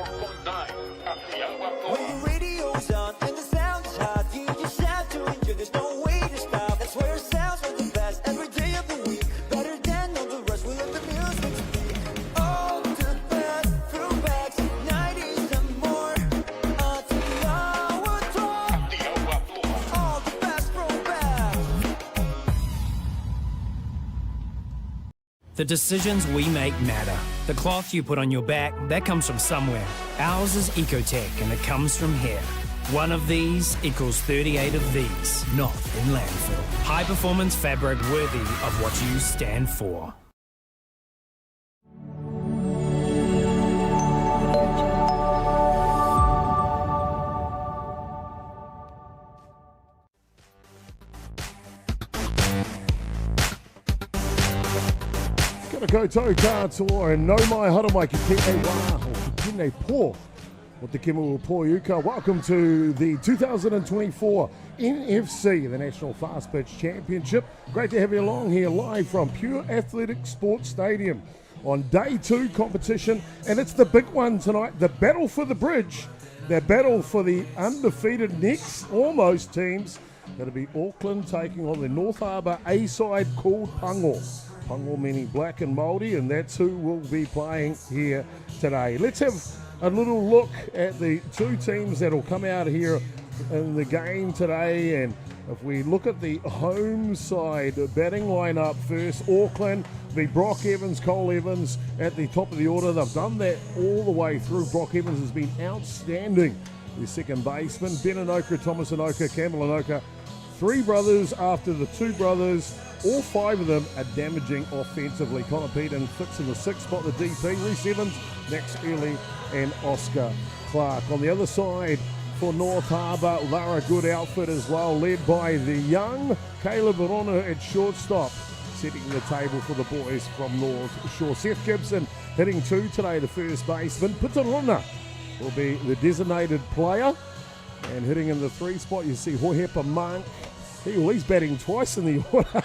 Atiawa Toa. When the radio's on and the sound's hot, you just have to enjoy. There's no way to stop. That's where it sounds like the best every day of the week. Better than all the rest. We let the music speak. All the best throwbacks, 90s and more. Atiawa Toa. Atiawa Toa. All the best throwbacks. The decisions we make matter. The cloth you put on your back, that comes from somewhere. Ours is Ecotech, and it comes from here. One of these equals 38 of these, not in landfill. High performance fabric worthy of what you stand for. Koutou katoa and no mai hara mai ki tēnei wā o ki tēnei pō o te kemu o Pōiuka. Welcome to the 2024 NFC, the National Fast Pitch Championship. Great to have you along here live from Pure Athletic Sports Stadium on day 2 competition, and it's the big one tonight, the battle for the bridge, the battle for the undefeated next almost teams. That'll be Auckland taking on the North Harbour A side called Pango. Pango meaning black and Māori, and that's who will be playing here today. Let's have a little look at the two teams that will come out here in the game today. And if we look at the home side batting lineup first, Auckland, the Brock Evans, Cole Evans at the top of the order. They've done that all the way through. Brock Evans has been outstanding. The second baseman, Ben Anoka, Thomas Anoka, Campbell Anoka, 3 brothers after the 2 brothers. All 5 of them are damaging offensively. Connor Peden fits in the 6th spot, the DP. Reece Evans, Max Early, and Oscar Clark. On the other side for North Harbour, they're a good outfit as well, led by the young Caleb Verona at shortstop, setting the table for the boys from North Shore. Seth Gibson hitting 2 today, the first baseman. Pitarona will be the designated player. And hitting in the 3 spot, you see Hohepa Monk. He's batting twice in the order.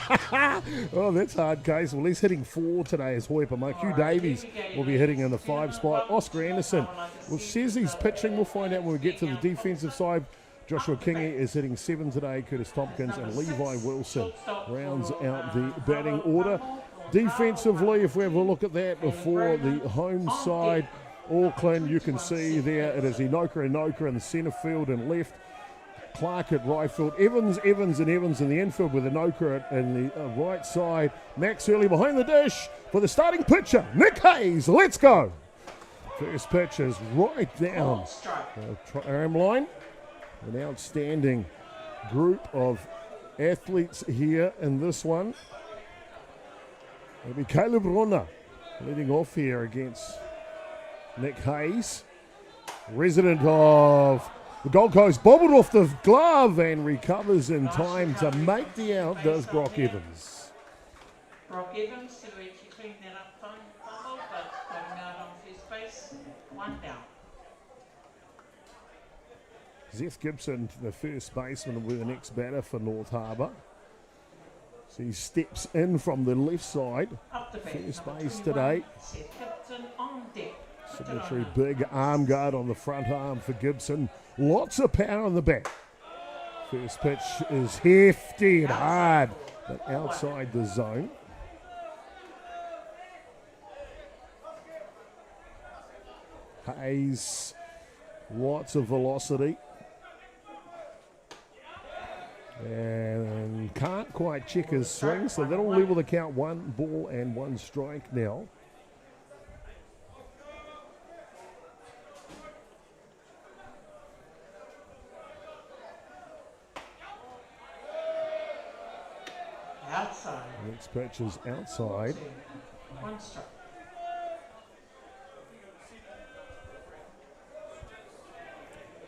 Oh, that's hard case. Well, he's hitting 4 today as Hoipa Monk. Hugh Davies will be hitting in the 5 spot. Oscar Anderson, well, says he's pitching. We'll find out when we get to the defensive side. Joshua Kingy is hitting 7 today. Curtis Tompkins and Levi Wilson rounds out the batting order. Defensively, if we have a look at that before the home side, Auckland, you can see there it is Inoka in the centre field and left. Clark at right field, Evans in the infield with Anoka in the right side. Max Early behind the dish for the starting pitcher, Nick Hayes. Let's go. First pitch is right down the arm line. An outstanding group of athletes here in this one. It'll be Caleb Rona leading off here against Nick Hayes, resident of the Gold Coast. Bobbled off the glove and recovers in time to make the out, does Brock Evans. Brock Evans, to reach clean that up fine, but going out on first base, 1 down. Seth Gibson, the first baseman, will be the next batter for North Harbour. So he steps in from the left side. First base today. Seth Gibson on deck. Symmetry, big arm guard on the front arm for Gibson. Lots of power on the back. First pitch is hefty and hard, but outside the zone. Hayes, lots of velocity. And can't quite check his swing, so that'll level the count. 1 ball and 1 strike now. Outside. Next pitch is outside. 1 strike.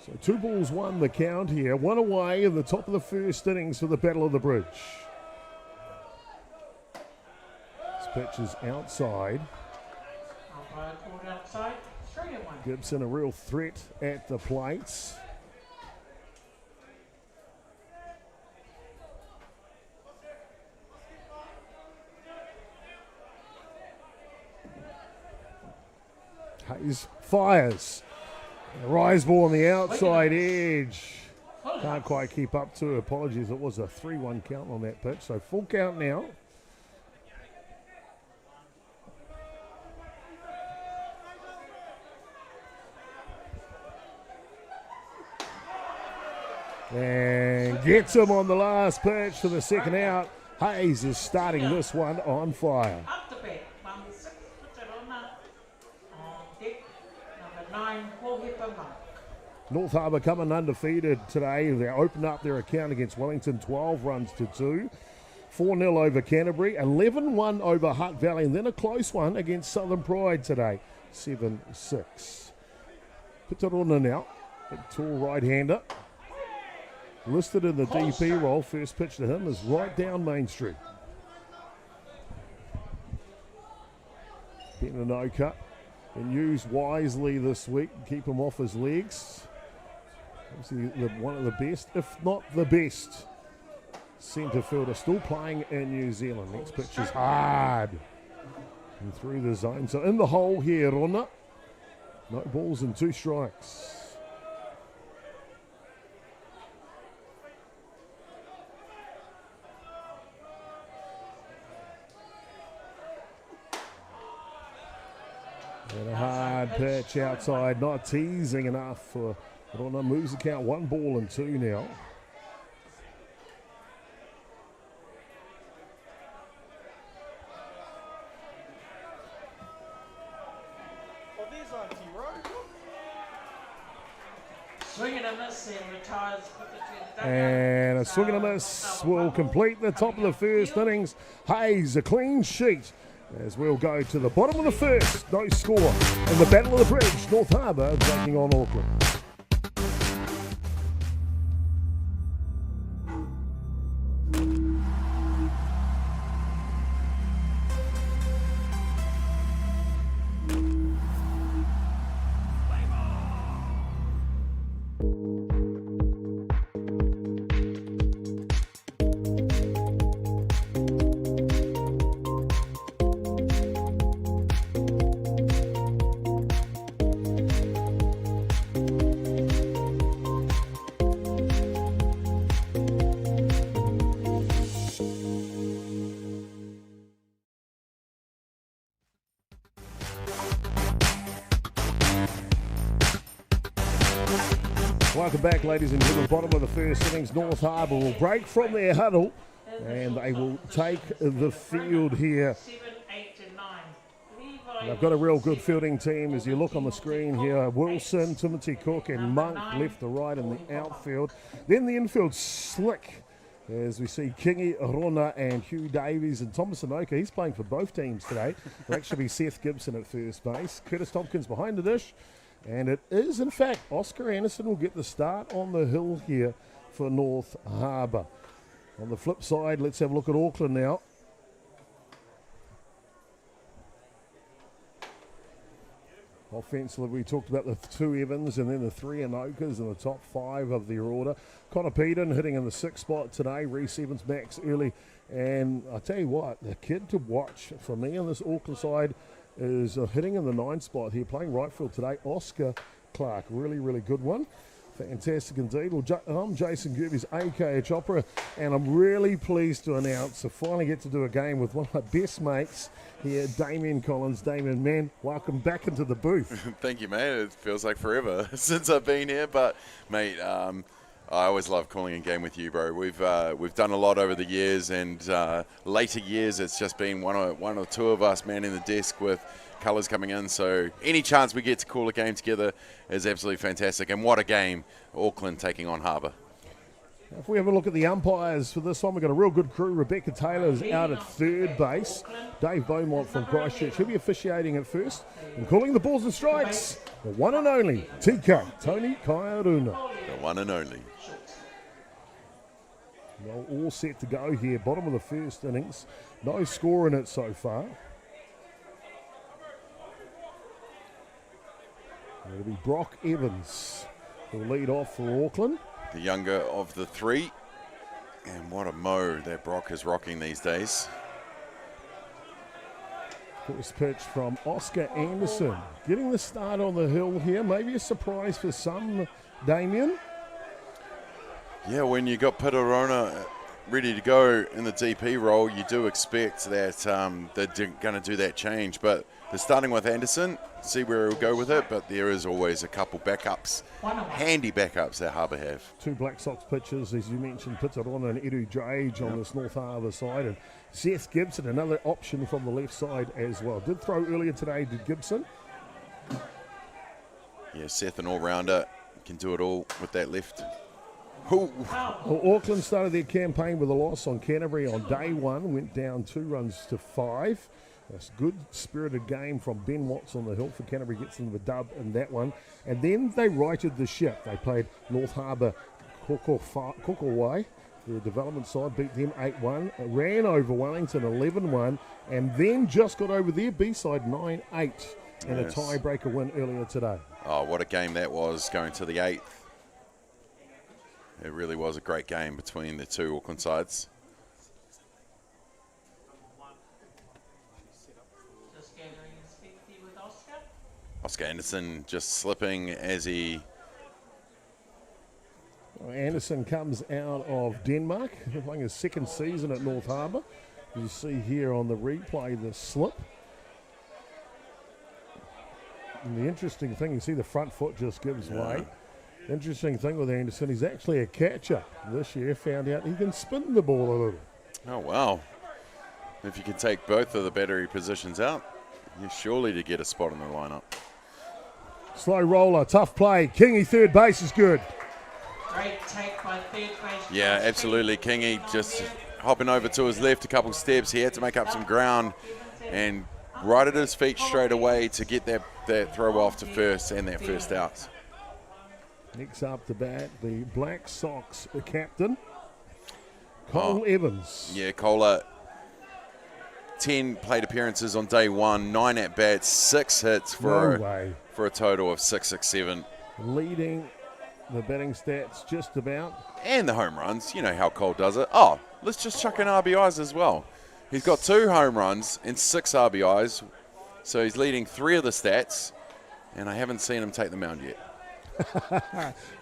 So 2 balls, 1 the count here. 1 away in the top of the first innings for the Battle of the Bridge. This pitch is outside. Umpire called outside. 3-1. Gibson a real threat at the plates. Hayes fires. Rise ball on the outside edge. Can't quite keep up to it. Apologies, it was a 3-1 count on that pitch. So full count now. And gets him on the last pitch for the second out. Hayes is starting this one on fire. Up the bat, 1-6, Putarona on deck, number 9, Jorge Pango. North Harbour coming undefeated today. They opened up their account against Wellington, 12 runs to 2. 4-0 over Canterbury, 11-1 over Hutt Valley, and then a close one against Southern Pride today, 7-6. Putarona now, a tall right-hander. Listed in the DP role, first pitch to him is right down Main Street. Getting a no cut and used wisely this week, keep him off his legs. Obviously one of the best, if not the best, centre fielder still playing in New Zealand. Next pitch is hard and through the zone. So in the hole here, Rona. No balls and 2 strikes. And a hard pitch outside, not teasing enough for Rona. Moves the count 1 ball and 2 now. Swing and a miss and retires. And a swing and a miss will complete the top of the first innings. Hayes, a clean sheet. As we'll go to the bottom of the first, no score. In the Battle of the Bridge, North Harbour taking on Auckland. Welcome back, ladies and gentlemen. Bottom of the first innings, North Harbour will break from their huddle and they will take the field here. 7, 8 and 9. They've got a real good fielding team as you look on the screen here. Wilson, Timothy Cook and Monk left to right in the outfield. Then the infield slick as we see Kingy, Rona and Hugh Davies and Thomas Anoka. He's playing for both teams today. It'll actually be Seth Gibson at first base. Curtis Tompkins behind the dish. And it is, in fact, Oscar Anderson will get the start on the hill here for North Harbour. On the flip side, let's have a look at Auckland now. Offensively, we talked about the 2 Evans and then the 3 Anokas in the top 5 of their order. Connor Peden hitting in the 6th spot today. Reece Evans, Max early. And I tell you what, the kid to watch for me on this Auckland side is hitting in the 9th spot here, playing right field today, Oscar Clark. Really, really good one. Fantastic indeed. Well, I'm Jason Gerbes, aka Chopper, and I'm really pleased to announce I finally get to do a game with one of my best mates here, Damien Collins. Damien, man, welcome back into the booth. Thank you, mate. It feels like forever since I've been here, but mate, I always love calling a game with you, bro. We've done a lot over the years, and later years it's just been one or two of us manning the desk with colours coming in. So any chance we get to call a game together is absolutely fantastic. And what a game, Auckland taking on Harbour. If we have a look at the umpires for this one, we've got a real good crew. Rebecca Taylor's out at 3rd base. Dave Beaumont from Christchurch, he'll be officiating at first and calling the balls and strikes. The one and only TK, Tony Kaiaruna. The one and only. Well, all set to go here. Bottom of the first innings. No score in it so far. It'll be Brock Evans who'll lead off for Auckland. The younger of the 3. And what a mo that Brock is rocking these days. First pitch from Oscar Anderson. Getting the start on the hill here. Maybe a surprise for some, Damien. Yeah, when you got Pitarona ready to go in the DP role, you do expect that they're going to do that change. But they're starting with Anderson, see where he'll go with it. But there is always a couple backups, handy backups that Harbour have. Two Black Sox pitchers, as you mentioned, Pitarona and Edu Drage on this North Harbour side. And Seth Gibson, another option from the left side as well. Did throw earlier today, did Gibson? Yeah, Seth, an all-rounder, can do it all with that left. Ooh. Well, Auckland started their campaign with a loss on Canterbury on day one, went down 2-5. That's good spirited game from Ben Watts on the hill for Canterbury, gets them the dub in that one. And then they righted the ship. They played North Harbour Kokowai, their development side, beat them 8-1, ran over Wellington 11-1, and then just got over their B-side 9-8 and a tiebreaker win earlier today. Oh, what a game that was, going to the 8th. It really was a great game between the two Auckland sides. Just gathering his feet there with Oscar. Oscar Anderson just slipping as he... Anderson comes out of Denmark, playing his second season at North Harbour. You see here on the replay the slip. And the interesting thing, you see the front foot just gives way. Interesting thing with Anderson, he's actually a catcher this year. Found out he can spin the ball a little. Oh, wow. If you can take both of the battery positions out, you're surely to get a spot in the lineup. Slow roller, tough play. Kingy third base is good. Great take by third base. Yeah, absolutely. Kingy just hopping over to his left a couple steps. He had to make up some ground and right at his feet straight away to get that throw off to first and that first out. Next up to bat, the Black Sox captain, Cole Evans. Yeah, Cola, 10 plate appearances on day one, 9 at-bats, 6 hits for a total of 667. Leading the batting stats just about. And the home runs, you know how Cole does it. Oh, let's just chuck in RBIs as well. He's got 2 home runs and 6 RBIs, so he's leading 3 of the stats, and I haven't seen him take the mound yet.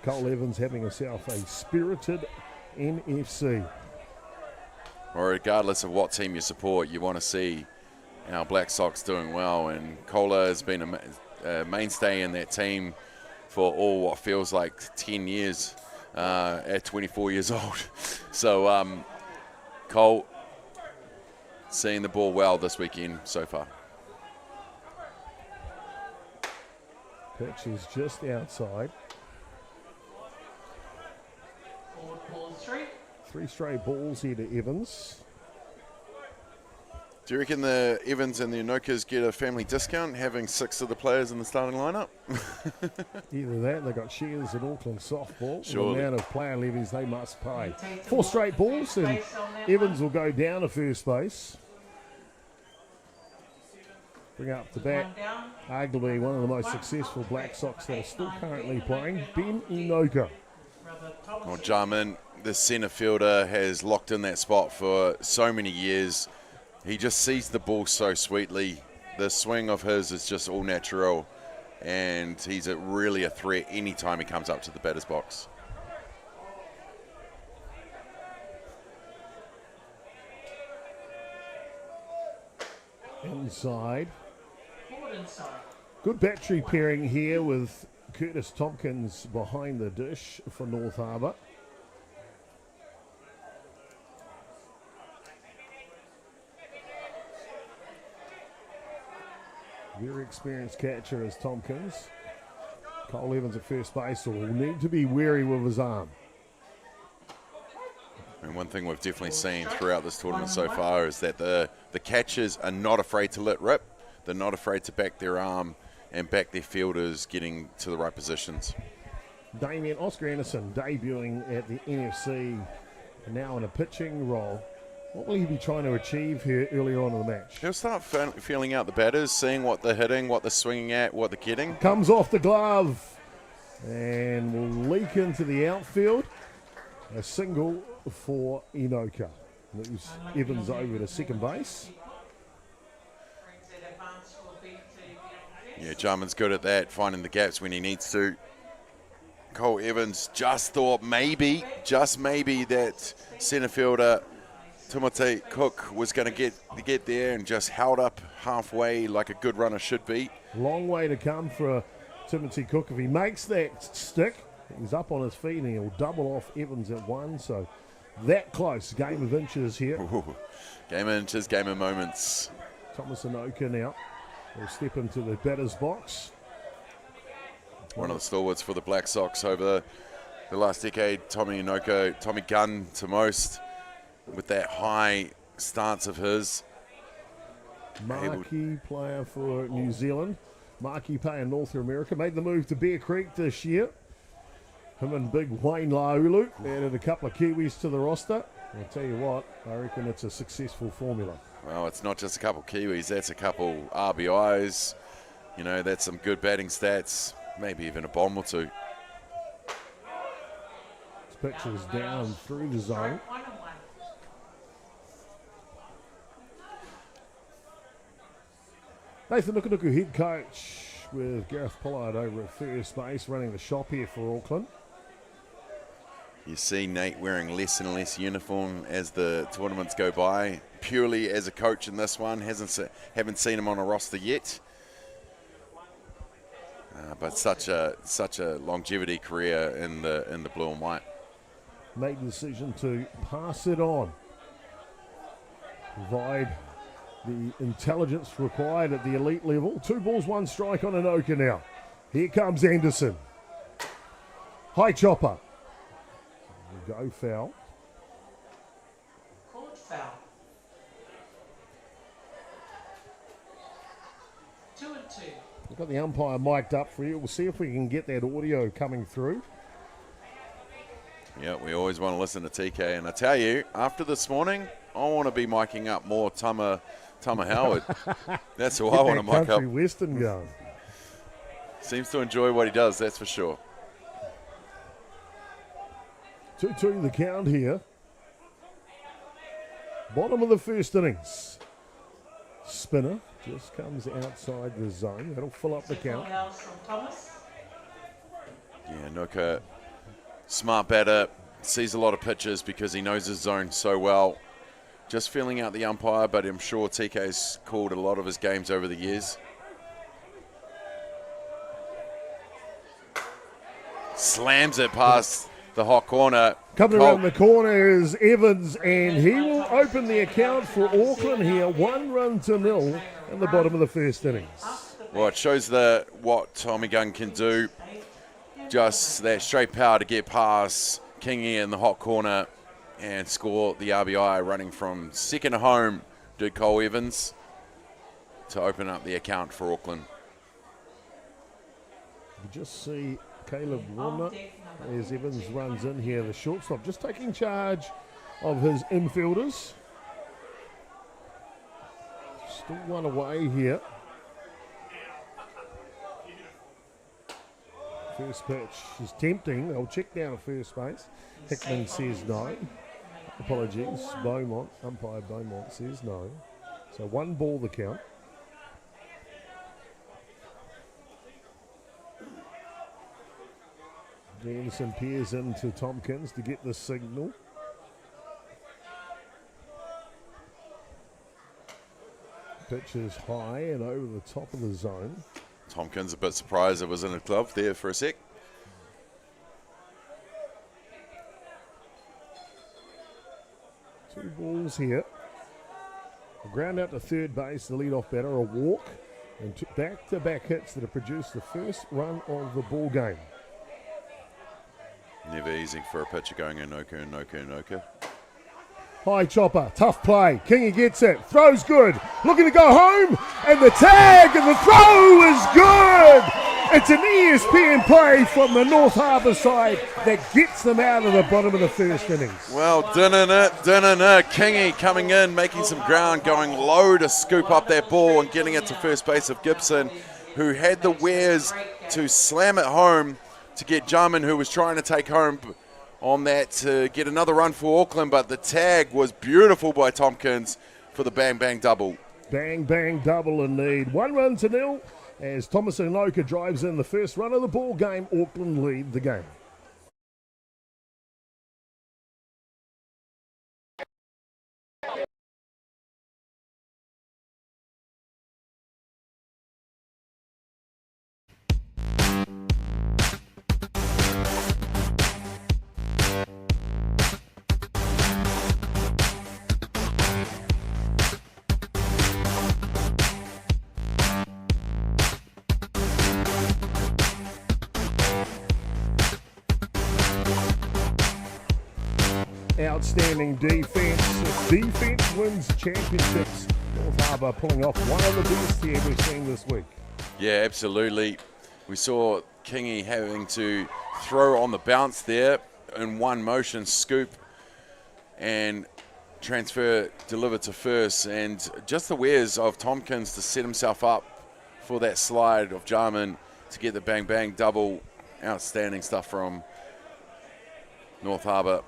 Cole Evans having himself a spirited NFC. Or regardless of what team you support, you want to see our Black Sox doing well, and Cola has been a mainstay in that team for all what feels like 10 years at 24 years old. So Cole seeing the ball well this weekend so far. Pitch is just outside. Forward ball 3. 3 straight balls here to Evans. Do you reckon the Evans and the Anokas get a family discount having 6 of the players in the starting lineup? Either that, they got shares in Auckland softball. Surely. The amount of player levies they must pay. 4 straight balls, and Evans will go down to first base. Bring up the bat, arguably one of the most successful Black Sox that are still currently playing, Ben Inoka. Well, Jarman, the centre fielder, has locked in that spot for so many years. He just sees the ball so sweetly. The swing of his is just all natural, and he's really a threat anytime he comes up to the batter's box. Inside. Inside. Good battery pairing here with Curtis Tompkins behind the dish for North Harbour. Very experienced catcher is Tompkins. Cole Evans at first base will need to be wary with his arm. And one thing we've definitely seen throughout this tournament so far is that the catchers are not afraid to let rip. They're not afraid to back their arm and back their fielders getting to the right positions. Damien Oscar Anderson debuting at the NFC, now in a pitching role. What will he be trying to achieve here earlier on in the match? He'll start feeling out the batters, seeing what they're hitting, what they're swinging at, what they're getting. Comes off the glove and will leak into the outfield. A single for Inoka. Moves Evans over to second base. Yeah, Jarman's good at that, finding the gaps when he needs to. Cole Evans just thought maybe, just maybe, that centre fielder Timothy Cook was going to get there and just held up halfway like a good runner should be. Long way to come for Timothy Cook. If he makes that stick, he's up on his feet and he'll double off Evans at one. So that close. Game of inches here. Ooh, game of inches, game of moments. Thomas Anoka now will step into the batter's box. One of the stalwarts for the Black Sox over the last decade. Tommy Gunn to most, with that high stance of his. Marquee player for New Zealand. Marquee player in North America. Made the move to Bear Creek this year. Him and big Wayne Laulu added a couple of Kiwis to the roster. I'll tell you what, I reckon it's a successful formula. Well, it's not just a couple Kiwis, that's a couple RBIs. You know, that's some good batting stats. Maybe even a bomb or two. This pitch is down through the zone. Nathan Nukunuku, head coach, with Gareth Pollard over at first base, running the shop here for Auckland. You see Nate wearing less and less uniform as the tournaments go by. Purely as a coach in this one, haven't seen him on a roster yet. But such a longevity career in the blue and white. Made the decision to pass it on. Provide the intelligence required at the elite level. 2 balls, 1 strike on Anoka now. Here comes Anderson. High chopper. Go foul. Called foul. 2 and 2. We've got the umpire mic'd up for you. We'll see if we can get that audio coming through. Yeah, we always want to listen to TK. And I tell you, after this morning, I want to be miking up more Tama Howard. That's who I want to mic up. Country Western going. Seems to enjoy what he does, that's for sure. 2-2 the count here. Bottom of the first innings. Spinner just comes outside the zone. That'll fill up the count. From Thomas. Yeah, Nuka, smart batter, sees a lot of pitches because he knows his zone so well. Just feeling out the umpire, but I'm sure TK's called a lot of his games over the years. Slams it past the hot corner. Coming around the corner is Evans, and he will open the account for Auckland here. 1-0 in the bottom of the first innings. Well, it shows what Tommy Gunn can do. Just that straight power to get past Kingy in the hot corner and score the RBI, running from second to home, did Cole Evans, to open up the account for Auckland. You just see Caleb Warner as Evans runs in here, the shortstop, just taking charge of his infielders. Still one away here. First pitch is tempting. They'll check down at first base. Hickman says no. Apologies. Umpire Beaumont says no. So 1 ball the count. Anderson peers into Tompkins to get the signal. Pitch is high and over the top of the zone. Tompkins a bit surprised it was in a glove there for a sec. Two balls here. A ground out to third base, the leadoff batter, a walk, and back-to-back hits that have produced the first run of the ball game. Never easy for a pitcher going Anoka. High chopper, tough play. Kingy gets it, throws good, looking to go home, and the tag and the throw is good. It's an ESPN play from the North Harbour side that gets them out of the bottom of the first innings. Well, Kingy coming in, making some ground, going low to scoop up that ball and getting it to first base of Gibson, who had the wares to slam it home to get Jarman, who was trying to take home on that to get another run for Auckland, but the tag was beautiful by Tompkins for the bang-bang double. Bang-bang double indeed. 1-0 As Thomas Inoka drives in the first run of the ball game, Auckland lead the game. Outstanding defence. Defence wins championships. North Harbour pulling off one of the best here we've seen this week. Yeah, absolutely. We saw Kingy having to throw on the bounce there in one motion, scoop and transfer, deliver to first. And just the wares of Tompkins to set himself up for that slide of Jarman to get the bang-bang double. Outstanding stuff from North Harbour.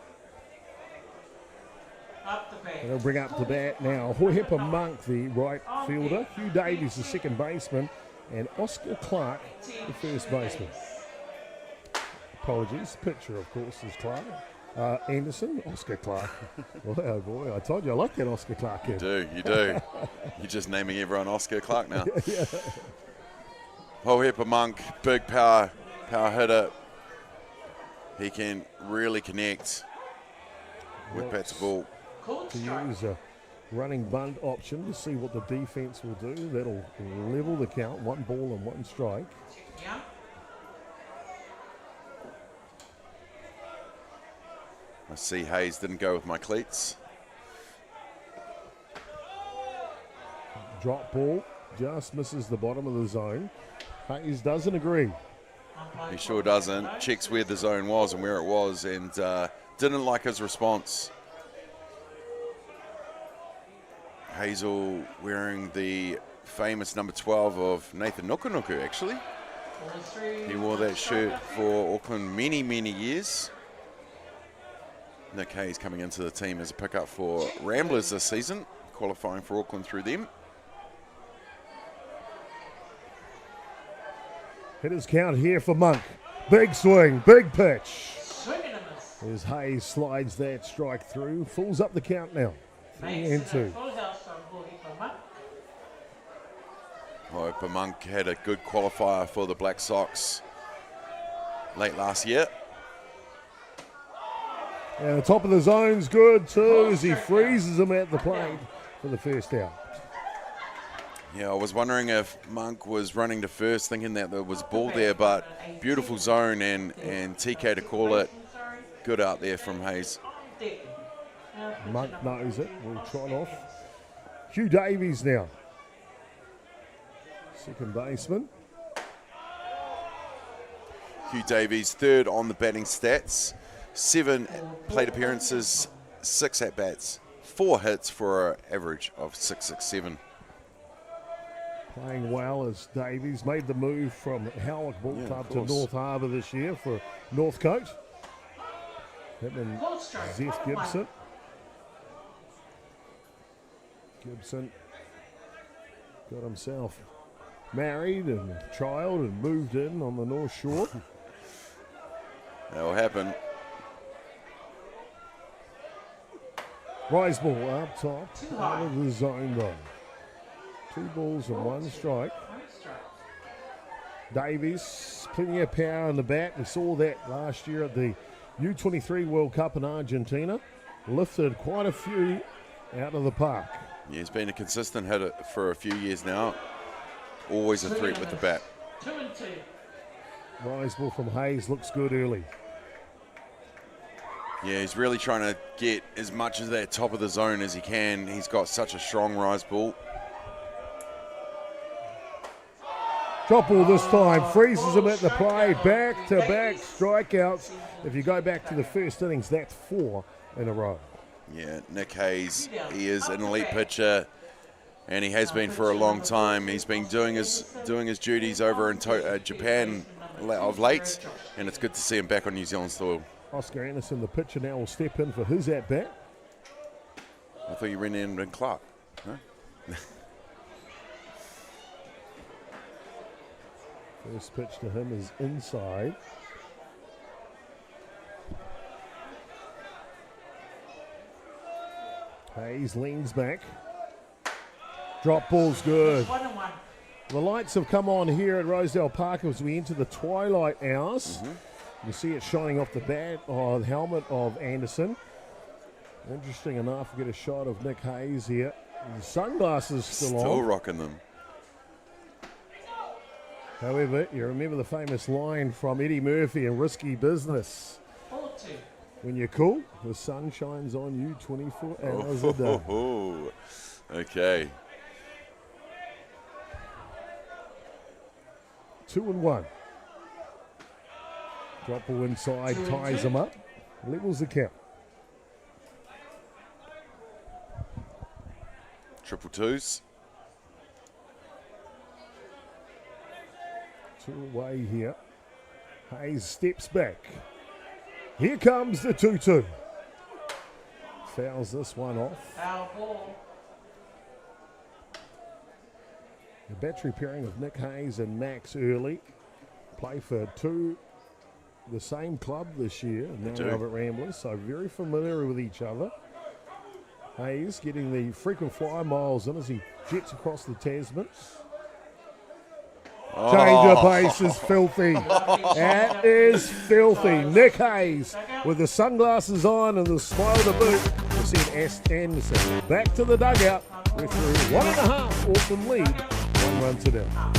They'll bring up the bat now. Hohepa Monk, the right fielder. Hugh Davies, the second baseman. And Oscar Clark, the first baseman. Apologies. Pitcher, of course, is Clark. Anderson, Oscar Clark. Oh boy, I told you I like that Oscar Clark kid. You do. You're just naming everyone Oscar Clark now. Yeah. Hohepa Monk, big power hitter. He can really connect with bat to ball. To use a running bunt option to see what the defence will do. That'll level the count, 1 ball and 1 strike. Yeah. I see Hayes didn't go with my cleats. Drop ball, just misses the bottom of the zone. Hayes doesn't agree. He sure doesn't. Checks where the zone was and where it was, and didn't like his response. Hazel wearing the famous number 12 of Nathan Nukunuku, actually. He wore that shirt for Auckland many, many years. Nick Hayes coming into the team as a pickup for Ramblers this season, qualifying for Auckland through them. Hitters count here for Monk. Big swing, big pitch. As Hayes slides that strike through, fools up the count now. 3-2. Hohepa Monk had a good qualifier for the Black Sox late last year. And the top of the zone's good too as he freezes him at the plate for the first out. Yeah, I was wondering if Monk was running to first thinking that there was ball there, but beautiful zone and TK to call it. Good out there from Hayes. Monk knows it, will trot off. Hugh Davies now. Second baseman. Hugh Davies, third on the batting stats. 7 plate appearances, 6 at-bats, 4 hits for an average of 667. Playing well as Davies made the move from Howick Ball Club to North Harbour this year for Northcote. Him and Zeth Gibson. Gibson got himself married and a child and moved in on the North Shore. That'll happen. Rise ball up top, out of the zone though. 2 balls and 1 strike. Davies, plenty of power in the bat. We saw that last year at the U23 World Cup in Argentina. Lifted quite a few out of the park. Yeah, he's been a consistent hitter for a few years now. Always a threat with the bat. 2-2. Rise ball from Hayes looks good early. Yeah, he's really trying to get as much of that top of the zone as he can. He's got such a strong rise ball. Drop ball this time, freezes him at the play, back-to-back strikeouts. If you go back to the first innings, that's 4 in a row. Yeah, Nick Hayes, he is an elite pitcher, and he has been for a long time. He's been doing his duties over in Japan of late, and it's good to see him back on New Zealand soil. Oscar Anderson, the pitcher, now will step in for his at-bat. I thought you ran in Clark. Huh? First pitch to him is inside. Hayes leans back. Drop ball's good. 1-1. The lights have come on here at Rosedale Park as we enter the twilight hours. You see it shining off the bat or the helmet of Anderson. Interesting enough, we get a shot of Nick Hayes here. The sunglasses still Still on. rocking them. However, you remember the famous line from Eddie Murphy in Risky Business. 4-2. When you're cool, the sun shines on you 24 hours a day. Okay. 2-1. Drop ball inside, ties him up, levels the count. Triple twos. 2 away here. Hayes steps back. Here comes the 2-2. Fouls this one off. Foul ball. The battery pairing of Nick Hayes and Max Early play for the same club this year, now do. Robert Ramblers, so very familiar with each other. Hayes getting the frequent flyer miles in as he jets across the Tasman. Change of pace is filthy. That is filthy. Nick Hayes with the sunglasses on and the smile of the boot. We see Anderson back to the dugout. We're through 1.5. Auckland lead. 1 run to down.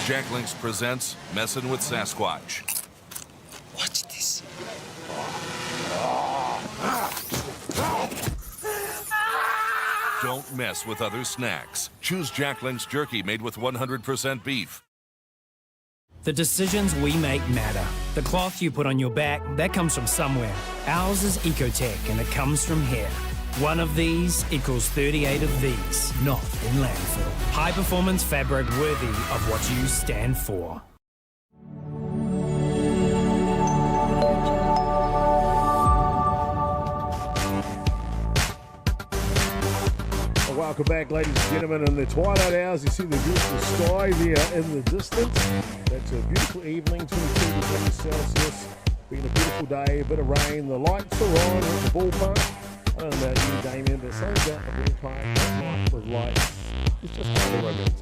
Jack Links presents Messin' with Sasquatch. Watch this. Don't mess with other snacks. Choose Jack Links jerky made with 100% beef. The decisions we make matter. The cloth you put on your back, that comes from somewhere. Ours is Ecotech and it comes from here. One of these equals 38 of these, not in landfill. High performance fabric worthy of what you stand for. Welcome back, ladies and gentlemen. In the twilight hours, you see the beautiful sky there in the distance. That's a beautiful evening, 22 degrees Celsius. Been a beautiful day, a bit of rain. The lights are on at the ballpark. I don't know about you, Damien, but something about the ballpark, that night with lights, it's just kind of romantic.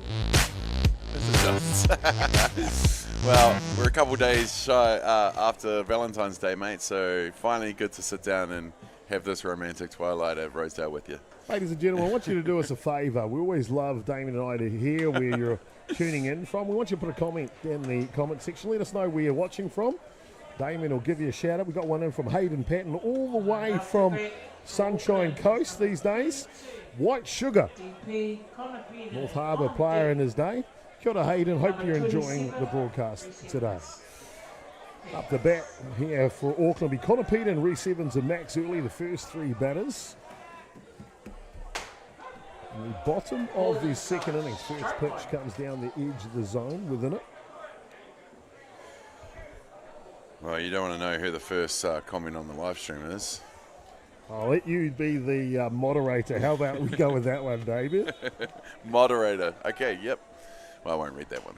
This is us. Well, we're a couple days shy after Valentine's Day, mate, so finally good to sit down and have this romantic twilight at Rosedale with you. Ladies and gentlemen, I want you to do us a favour. We always love Damien and I to hear where you're tuning in from. We want you to put a comment in the comment section. Let us know where you're watching from. Damien will give you a shout out. We got one in from Hayden Patton all the way from Sunshine Coast these days. White Sugar, North Harbour player in his day. Kia ora, Hayden. Hope you're enjoying the broadcast today. Up the bat here for Auckland will be Connor Peden, Reece Evans and Max Early, the first 3 batters. In the bottom of the second innings, first pitch comes down the edge of the zone within it. Well, you don't want to know who the first comment on the live stream is. I'll let you be the moderator. How about we go with that one, David? Moderator. Okay, yep. Well, I won't read that one.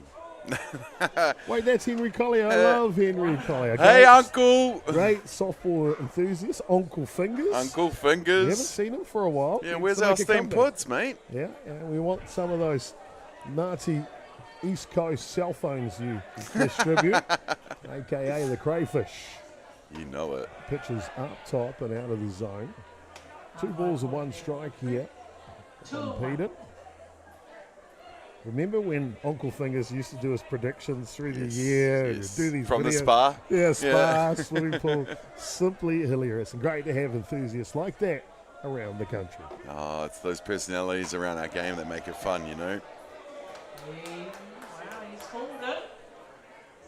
Wait, that's Henry Collier. I love Henry Collier. Hey, Uncle! Great softball enthusiast, Uncle Fingers. Uncle We Fingers. haven't seen him for a while. Yeah, Needs where's to our make a steamed comeback. puts, mate? Yeah, and we want some of those Nazi East Coast cell phones you distribute, a.k.a. the crayfish. You know it. Pitches up top and out of the zone. 2 balls and 1 strike here. Unbeaten. Remember when Uncle Fingers used to do his predictions through the year? yes. Do these From the videos? spa? Yeah, spa, Yeah. swimming pool. Simply hilarious and great to have enthusiasts like that around the country. Oh, it's those personalities around our game that make it fun, you know? Wow, he's called it.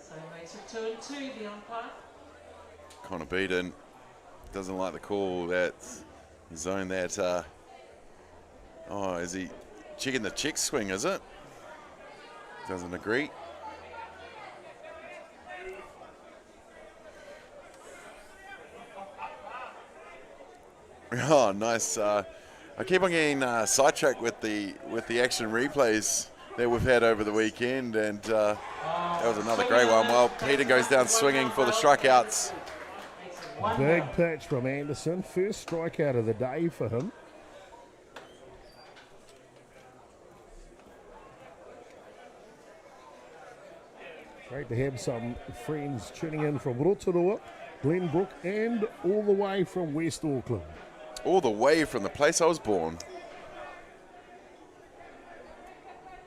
So he makes it 2-2, the umpire. Connor Beaton doesn't like the call that zone that. Oh, is he checking the check swing, is it? Doesn't agree. Oh, nice. I keep on getting sidetracked with the action replays that we've had over the weekend, and that was another great one. Well, Peter goes down swinging for the strikeouts. Big pitch from Anderson. First strikeout of the day for him. Great to have some friends tuning in from Rotorua, Glenbrook, and all the way from West Auckland. All the way from the place I was born.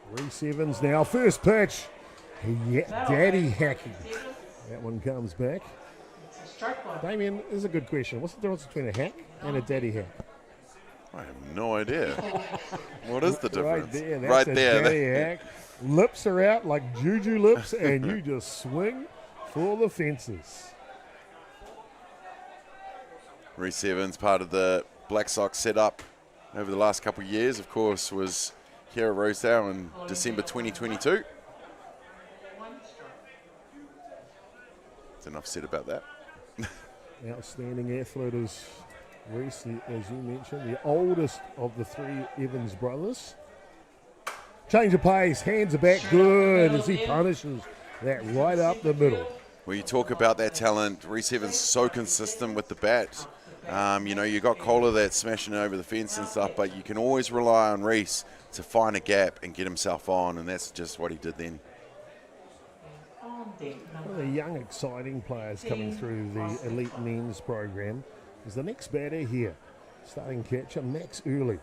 Reese Evans now, first pitch. Yeah, daddy hacking. That one comes back. Damien, this is a good question. What's the difference between a hack and a daddy hack? I have no idea. What is the difference? Right there, that's right a there. daddy hack. Lips are out like juju lips, and you just swing for the fences. Reese Evans, part of the Black Sox setup over the last couple of years, of course, was here at Rosedale in December 2022. That's enough said about that. Outstanding athlete is Reese, as you mentioned, the oldest of the three Evans brothers. Change of pace, hands are back good as he punishes that right up the middle. Well, you talk about that talent. Reese Evans so consistent with the bat. You got Kohler that's smashing over the fence and stuff, but you can always rely on Reese to find a gap and get himself on, and that's just what he did then. One of the young, exciting players coming through the elite men's program is the next batter here. Starting catcher, Max Early.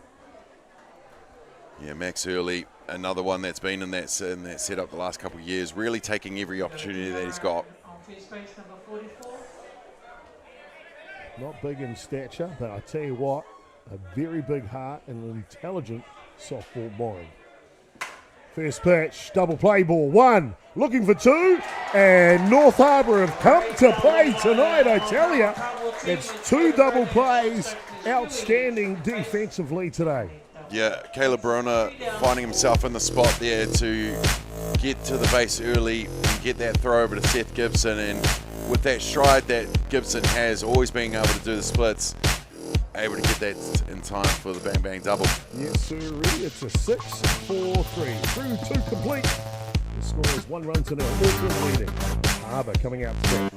Yeah, Max Early, another one that's been in that setup the last couple of years, really taking every opportunity that he's got. Not big in stature, but I tell you what, a very big heart and an intelligent softball mind. First pitch, double play ball, one, looking for two, and North Harbour have come to play tonight, I tell you. It's two double plays, outstanding defensively today. Yeah, Caleb Barona finding himself in the spot there to get to the base early and get that throw over to Seth Gibson, and with that stride that Gibson has, always being able to do the splits, able to get that in time for the bang bang double. Yes, sir. It's a 6-4-3. Through two complete. The score is 1 run to nil. Auckland leading. Harbour coming out to bat.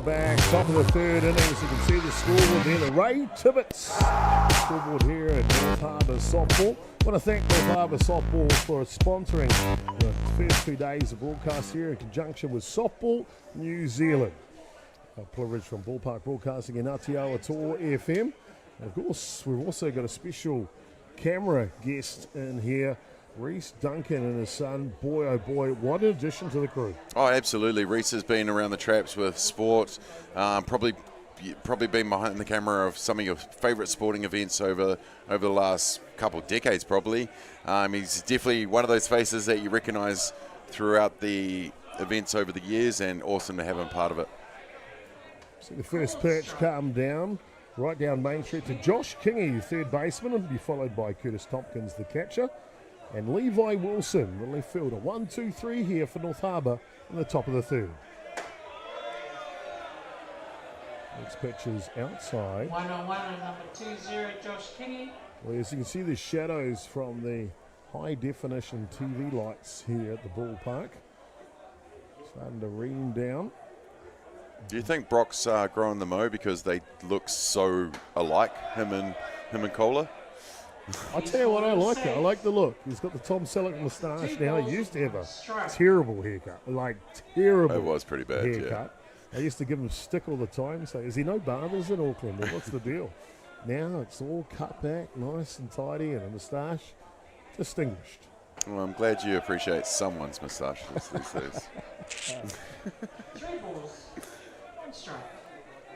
Back, top of the third inning, as you can see the scoreboard there, the Ray Tibbetts scoreboard here at North Harbour Softball. I want to thank North Harbour Softball for sponsoring the first 2 days of broadcast here in conjunction with Softball New Zealand. A privilege from Ballpark Broadcasting in Atiawa Toa FM. And of course, we've also got a special camera guest in here, Reese Duncan and his son. Boy, oh boy, what an addition to the crew. Oh, absolutely. Reese has been around the traps with sport, probably been behind the camera of some of your favourite sporting events over the last couple of decades, probably. He's definitely one of those faces that you recognise throughout the events over the years, and awesome to have him part of it. So the first pitch come down, right down Main Street to Josh Kingy, third baseman, and be followed by Curtis Tompkins, the catcher. And Levi Wilson, the left fielder. 1-2-3 here for North Harbour in the top of the third. Next pitch is outside. 1-on-1 and number 2-0, Josh Kingy. Well, as you can see, the shadows from the high definition TV lights here at the ballpark. Starting to rain down. Do you think Brock's growing the mo because they look so alike, him and Kohler? I'll tell you what, I like it. I like the look. He's got the Tom Selleck moustache now. He used to have a terrible haircut. Like, terrible. It was pretty bad, haircut. I used to give him stick all the time. Say, is he no barbers in Auckland? Or what's the deal? Now it's all cut back, nice and tidy, and a moustache. Distinguished. Well, I'm glad you appreciate someone's moustache these days. 3 balls, 1 strike.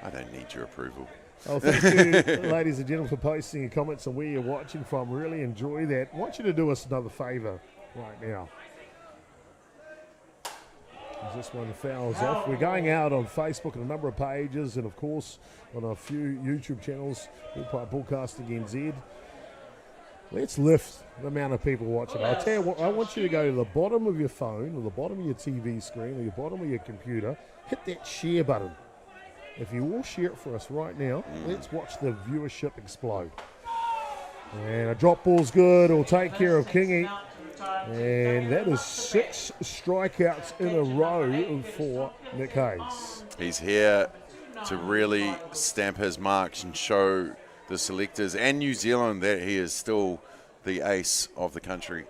I don't need your approval. Oh, thank you, ladies and gentlemen, for posting your comments on where you're watching from. Really enjoy that. I want you to do us another favour right now. As this one fouls off. We're going out on Facebook and a number of pages, and of course on a few YouTube channels, Ballpark Broadcasting NZ. Let's lift the amount of people watching. I'll tell you what, I want you to go to the bottom of your phone or the bottom of your TV screen or the bottom of your computer, hit that share button. If you all share it for us right now, let's watch the viewership explode. And a drop ball's good. It'll take care of Kingy. And that is 6 strikeouts in a row for Nick Hayes. He's here to really stamp his marks and show the selectors and New Zealand that he is still the ace of the country.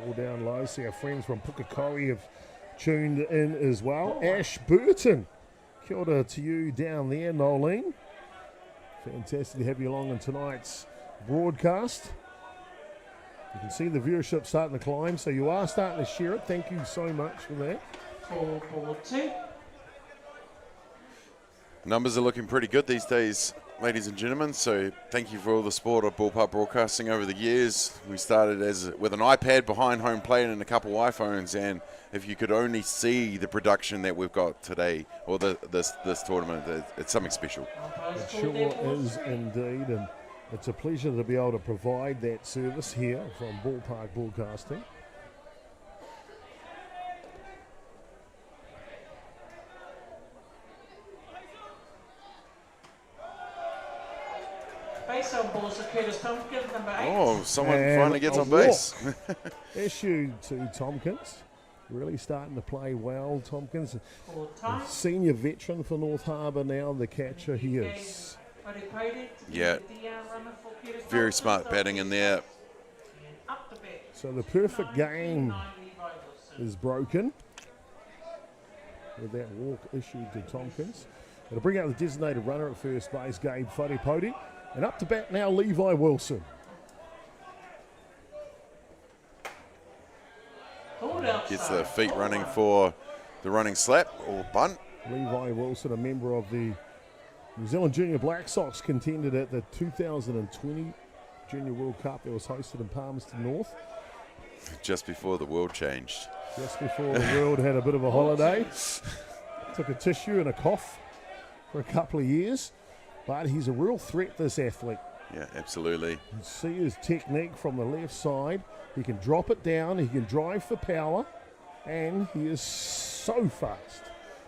All down low. See our friends from Pukekohe have tuned in as well. Ash Burton. Kia ora to you down there, Nolene. Fantastic to have you along in tonight's broadcast. You can see the viewership starting to climb, so you are starting to share it. Thank you so much for that. 4 ball 2. Numbers are looking pretty good these days, ladies and gentlemen, so thank you for all the support of Ballpark Broadcasting over the years. We started with an iPad behind home plate and a couple iPhones, and if you could only see the production that we've got today, or this tournament, it's something special. It sure is indeed, and it's a pleasure to be able to provide that service here from Ballpark Broadcasting. Base on balls of Curtis Tompkins, number 8. Oh, someone And finally gets a on base. Issued to Tompkins. Really starting to play well, Tompkins. 4 times. Senior veteran for North Harbour now, the catcher he is. Yeah, very smart batting in there. So the perfect game is broken with that walk issued to Tompkins. It'll bring out the designated runner at first base, Gabe Wharepoti. And up to bat now, Levi Wilson. Gets the feet running for the running slap or bunt. Levi Wilson, a member of the New Zealand Junior Black Sox, contended at the 2020 Junior World Cup that was hosted in Palmerston North. Just before the world changed. Just before the world had a bit of a holiday. Took a tissue and a cough for a couple of years. But he's a real threat, this athlete. Yeah, absolutely. You can see his technique from the left side. He can drop it down, he can drive for power, and he is so fast.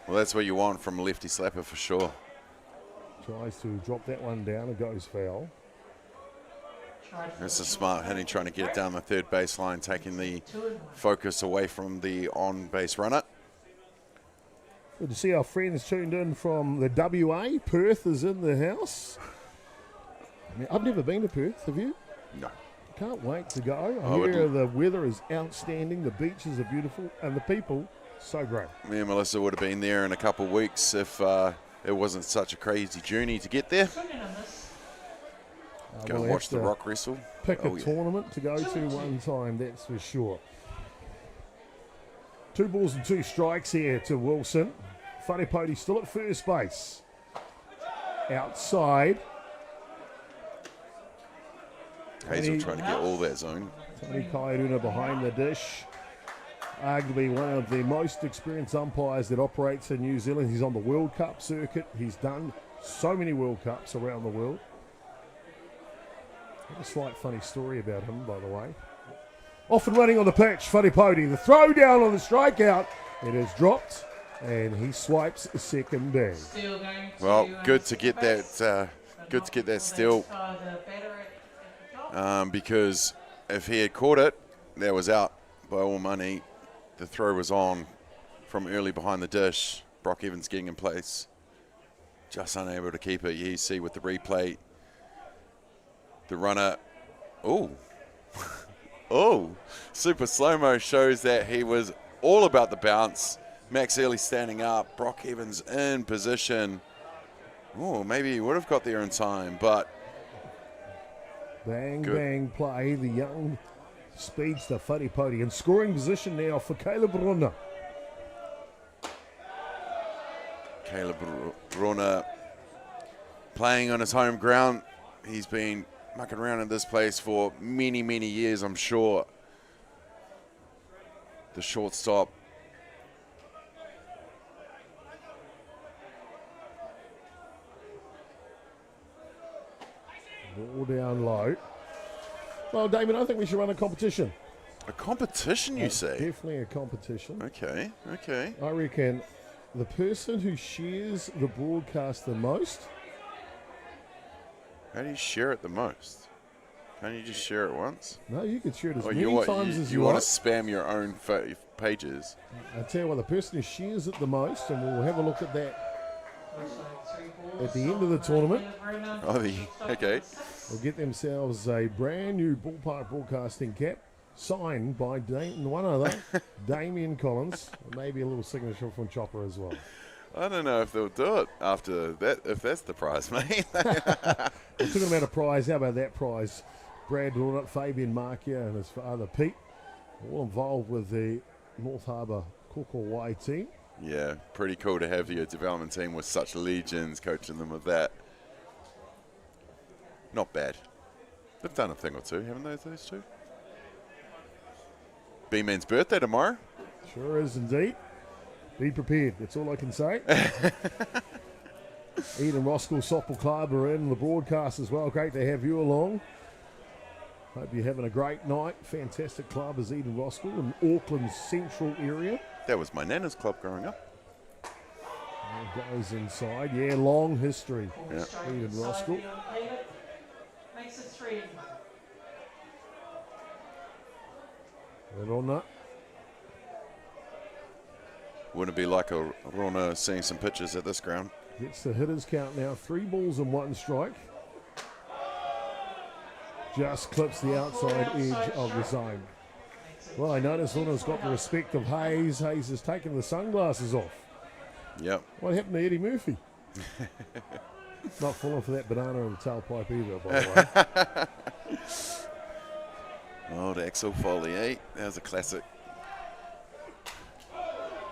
Well, that's what you want from a lefty slapper for sure. Tries to drop that one down and goes foul. That's a smart hitting, trying to get it down the third baseline, taking the focus away from the on-base runner. Good to see our friends tuned in from the WA. Perth is in the house. Now, I've never been to Perth, have you? No. Can't wait to go. I hear the weather is outstanding, the beaches are beautiful, and the people, so great. Me and Melissa would have been there in a couple of weeks if it wasn't such a crazy journey to get there. Go and watch the rock wrestle. Pick a tournament to go to one time, that's for sure. 2 balls and 2 strikes here to Wilson. Wharepoti still at first base. Outside. Hazel trying to get all that zone. Tony Kairuna behind the dish. Arguably one of the most experienced umpires that operates in New Zealand. He's on the World Cup circuit. He's done so many World Cups around the world. A slight funny story about him, by the way. Off and running on the pitch, Wharepoti. The throw down on the strikeout. It is dropped, and he swipes second base. Well, good to get that. Good to get that steal. Because if he had caught it, that was out by all money. The throw was on from early behind the dish. Brock Evans getting in place. Just unable to keep it. You see with the replay, the runner, Oh, super slow-mo shows that he was all about the bounce. Max Early standing up. Brock Evans in position. Oh, maybe he would have got there in time, but Bang, good. bang play. The young speedster, Wharepoti, in scoring position now for Caleb Rona. Caleb Rona playing on his home ground. He's been mucking around in this place for many, many years, I'm sure. The shortstop. Ball down low. Well, Damon, I think we should run a competition. A competition, you say? Definitely a competition. Okay, okay. I reckon the person who shares the broadcast the most. How do you share it the most? Can't you just share it once? No, you can share it as Or many you want, times as you you want want. to spam your own pages? I tell you what, the person who shares it the most, and we'll have a look at that at the end of the tournament. Oh, okay. Will get themselves a brand new Ballpark Broadcasting cap signed by one other, Damien Collins. Maybe a little signature from Chopper as well. I don't know if they'll do it after that, if that's the prize, mate. We're talking about a prize. How about that prize? Brad Lornett, Fabian Markia, and his father Pete, all involved with the North Harbour Kokowai team. Yeah, pretty cool to have your development team with such legends coaching them with that. Not bad. They've done a thing or two, haven't they, those two? B-Man's birthday tomorrow. Sure is indeed. Be prepared. That's all I can say. Eden Roskill Softball Club are in the broadcast as well. Great to have you along. Hope you're having a great night. Fantastic club is Eden Roskill in Auckland's central area. That was my nana's club growing up. And goes inside. Yeah, long history. Yeah. Eden Roskill. Makes it 3. And on that. Wouldn't it be like a Rona seeing some pitches at this ground? Gets the hitters count now. 3 balls and 1 strike. Just clips the outside edge of the zone. Well, I notice Rona's got the respect of Hayes. Hayes has taken the sunglasses off. Yep. What happened to Eddie Murphy? Not falling for that banana in the tailpipe either, by the way. Oh, the Axel Foley, eh? That was a classic.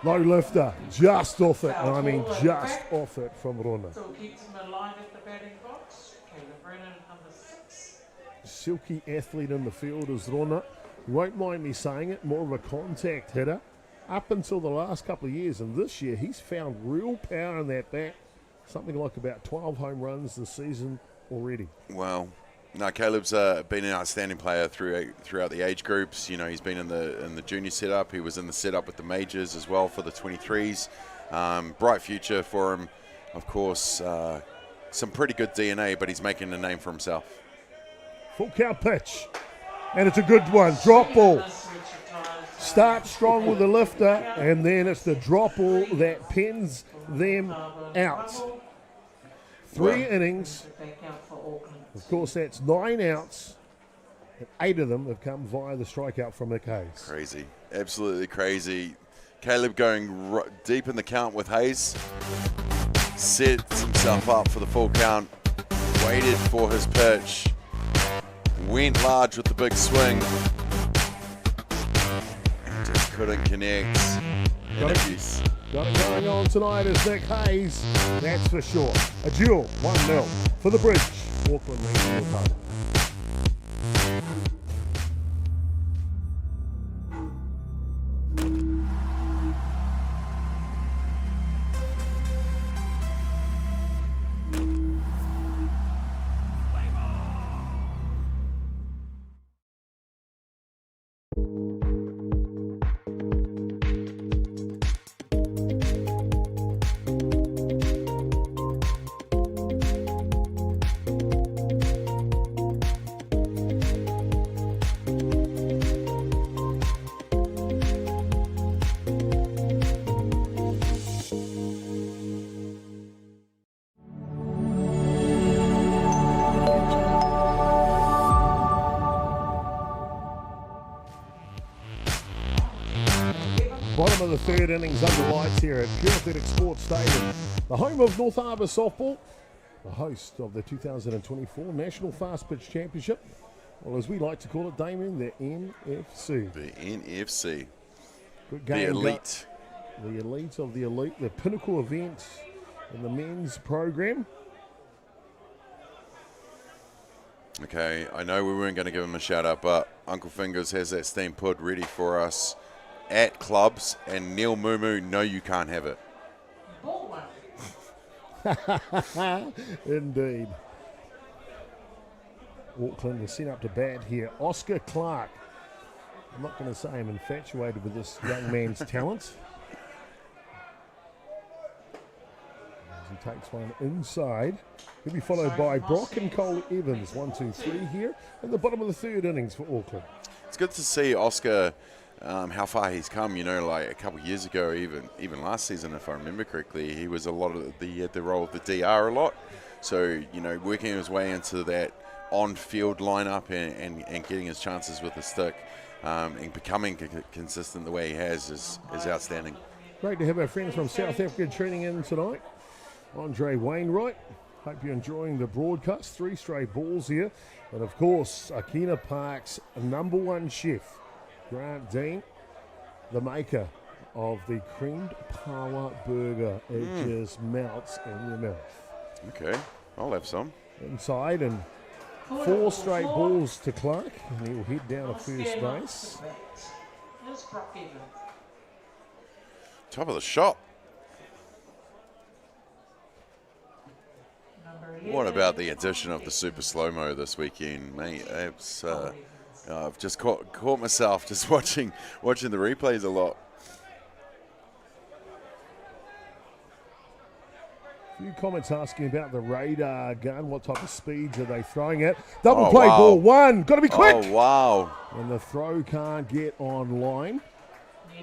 Low lifter, just off it. And I mean just off it from Rona. Still keeps him alive at the batting box. Caleb Brennan, number 6. Silky athlete in the field is Rona. You won't mind me saying it, more of a contact hitter. Up until the last couple of years, and this year he's found real power in that bat. Something like about 12 home runs this season already. Well, no, Caleb's been an outstanding player throughout the age groups. You know, he's been in the junior setup. He was in the setup with the majors as well for the 23s. Bright future for him, of course. Some pretty good DNA, but he's making a name for himself. Full count pitch, and it's a good one. Drop ball. Start strong with the lifter, and then it's the drop ball that pins them out. 3 innings. Of course, that's 9 outs, and 8 of them have come via the strikeout from Nick Hayes. Crazy. Absolutely crazy. Caleb going deep in the count with Hayes. Sets himself up for the full count. Waited for his pitch. Went large with the big swing. Just couldn't connect. Got it going on tonight is Nick Hayes, that's for sure. A duel, 1-0 for the Bridge. Auckland leading the Harbour. Bottom of the third innings under lights here at Pure Athletic Sports Stadium, the home of North Harbour Softball, the host of the 2024 National Fast Pitch Championship, well, as we like to call it, Damien, the NFC. The NFC. Good The game. elite. The elite of the elite, the pinnacle event in the men's program. Okay, I know we weren't going to give him a shout out, but Uncle Fingers has that steamed pud ready for us at clubs, and Neil Mumu, no, you can't have it. Ball one. Indeed. Auckland is sent up to bat here. Oscar Clark. I'm not going to say I'm infatuated with this young man's talent. As he takes one inside. He'll be followed by Brock and Cole Evans. 1, 2, 3 here. In the bottom of the third innings for Auckland. It's good to see Oscar, how far he's come. You know, like a couple of years ago, even last season, if I remember correctly, he was a lot of the role of the DR a lot. So, you know, working his way into that on-field lineup and getting his chances with the stick and becoming consistent the way he has is outstanding. Great to have our friends from South Africa tuning in tonight. Andre Wainwright. Hope you're enjoying the broadcast. 3 straight balls here. And of course, Akina Park's #1 chef, Grant Dean, the maker of the creamed power burger. It just melts in your mouth. Okay, I'll have some. Inside, and 4 straight balls to Clark. And he'll head down to first base. Here's Brock Evans. Top of the shop. What about the addition of the super slow-mo this weekend, mate? It's, I've just caught myself just watching the replays a lot. A few comments asking about the radar gun. What type of speeds are they throwing at? Double Oh, play wow. ball 1. Got to be quick. Oh, wow. And the throw can't get online.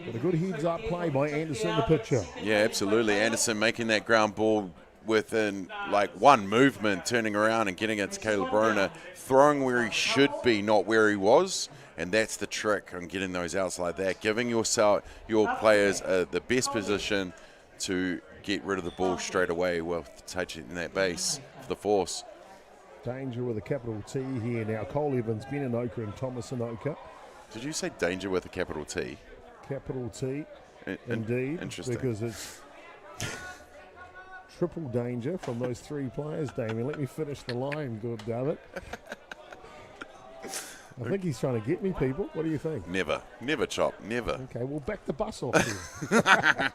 But a good heads-up play by Anderson, the pitcher. Yeah, absolutely. Anderson making that ground ball within like one movement, turning around and getting it to Caleb Brona, throwing where he should be, not where he was. And that's the trick on getting those outs like that, giving your players the best position to get rid of the ball straight away while touching that base for the force. Danger with a capital T here now. Cole Evans, Ben Anoka and Thomas Anoka. Did you say danger with a capital T? Capital T, indeed. Interesting. Because it's triple danger from those 3 players, Damien. Let me finish the line, good David. I think he's trying to get me, people. What do you think? Never, Chop, never. Okay, we'll back the bus off here.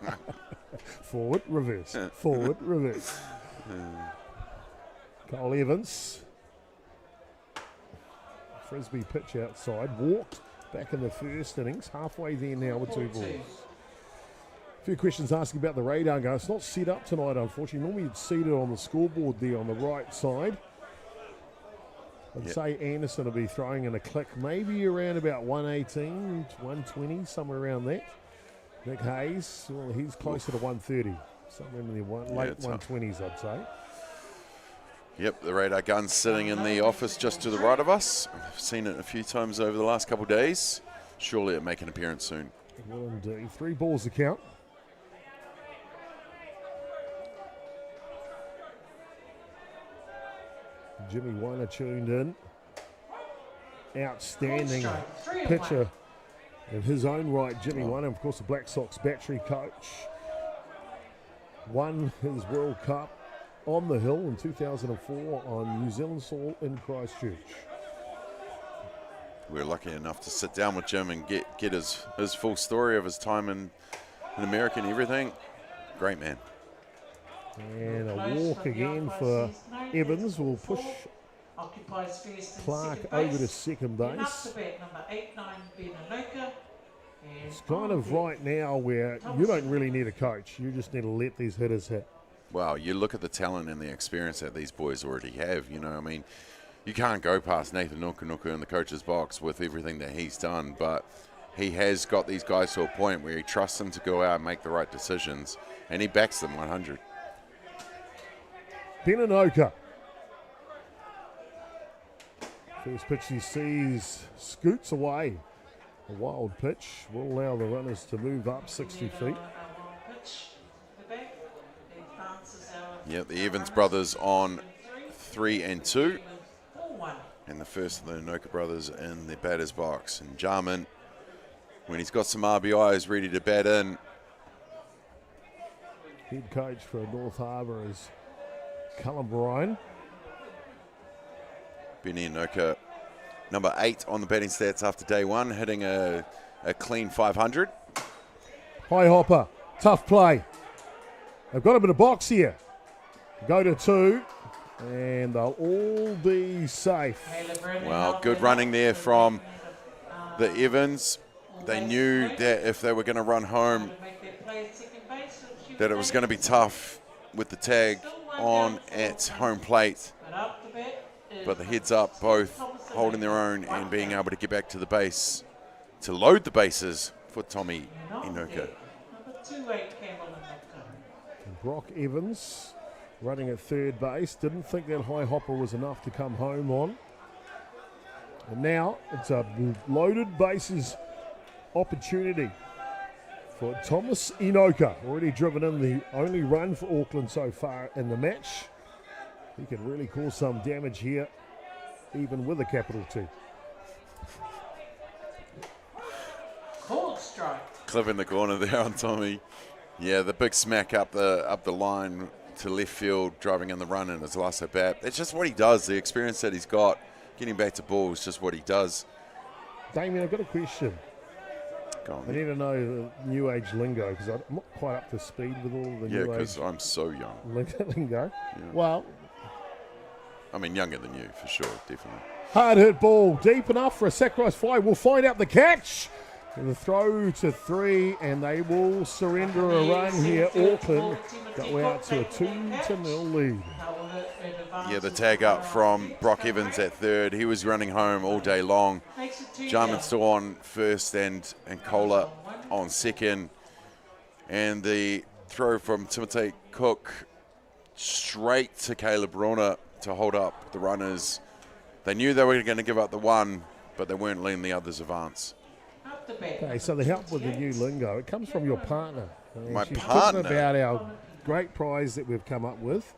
Forward, reverse. Forward, reverse. Cole Evans. Frisbee pitch outside. Walked back in the first innings. Halfway there now with 2 balls. A few questions asking about the radar gun. It's not set up tonight, unfortunately. Normally it's seated on the scoreboard there on the right side. I'd say Anderson will be throwing in a click, maybe around about 118, 120, somewhere around that. Nick Hayes, well, he's closer to 130, somewhere in the late 120s, I'd say. Yep, the radar gun's sitting in the office just to the right of us. I've seen it a few times over the last couple of days. Surely it'll make an appearance soon. It will indeed. 3 balls to count. Jimmy Weiner tuned in. Outstanding pitcher in his own right, Jimmy Weiner, of course, the Black Sox battery coach. Won his World Cup on the hill in 2004 on New Zealand soil in Christchurch. We were lucky enough to sit down with Jim and get his full story of his time in America and everything. Great man. And a walk again for Evans will push Clark over to second base. It's kind of right now where you don't really need a coach. You just need to let these hitters hit. Wow, you look at the talent and the experience that these boys already have. You know, I mean, you can't go past Nathan Nukunuku in the coach's box with everything that he's done, but he has got these guys to a point where he trusts them to go out and make the right decisions, and he backs them 100. Ben Anoka. First pitch he sees, scoots away A wild pitch will allow the runners to move up 60 feet. Yeah, the Evans brothers on 3 and 2. And the first of the Inoka brothers in the batter's box. And Jarman, when he's got some RBI, is ready to bat in. Head coach for North Harbour is Callum Ryan. Benny Inoka, number 8 on the batting stats after day 1, hitting a clean 500. High hopper, tough play. They've got a bit of box here. Go to 2, and they'll all be safe. Well, good running there from the Evans. They knew that if they were going to run home, that it was going to be tough with the tag on at home plate. But the heads up, both holding their own and being able to get back to the base to load the bases for Tommy Inoka. Brock Evans running at third base. Didn't think that high hopper was enough to come home on. And now it's a loaded bases opportunity for Thomas Inoka. Already driven in the only run for Auckland so far in the match. He can really cause some damage here, even with a capital T. Cold strike. Clip in the corner there on Tommy. Yeah, the big smack up the line to left field, driving in the run in his last at bat. That's just what he does. The experience that he's got, getting back to ball, is just what he does. Damien, I've got a question. Go on. I need to know the new age lingo because I'm not quite up to speed with all the Yeah, new age because I'm so young. lingo. Yeah. Well, I mean, younger than you, for sure, definitely. hard hit ball, deep enough for a sacrifice fly. We'll find out the catch. And the throw to 3, and they will surrender a run here. Auckland go out to a 2-0 lead. Yeah, the tag up from Brock Evans at third. He was running home all day long. Jarman still on first and Kohler on second. And the throw from Timotei Cook straight to Caleb Rona to hold up the runners. They knew they were going to give up the one, but they weren't letting the others advance. Okay, so the help with the new lingo, it comes from your partner. And My she's partner? talking about our great prize that we've come up with.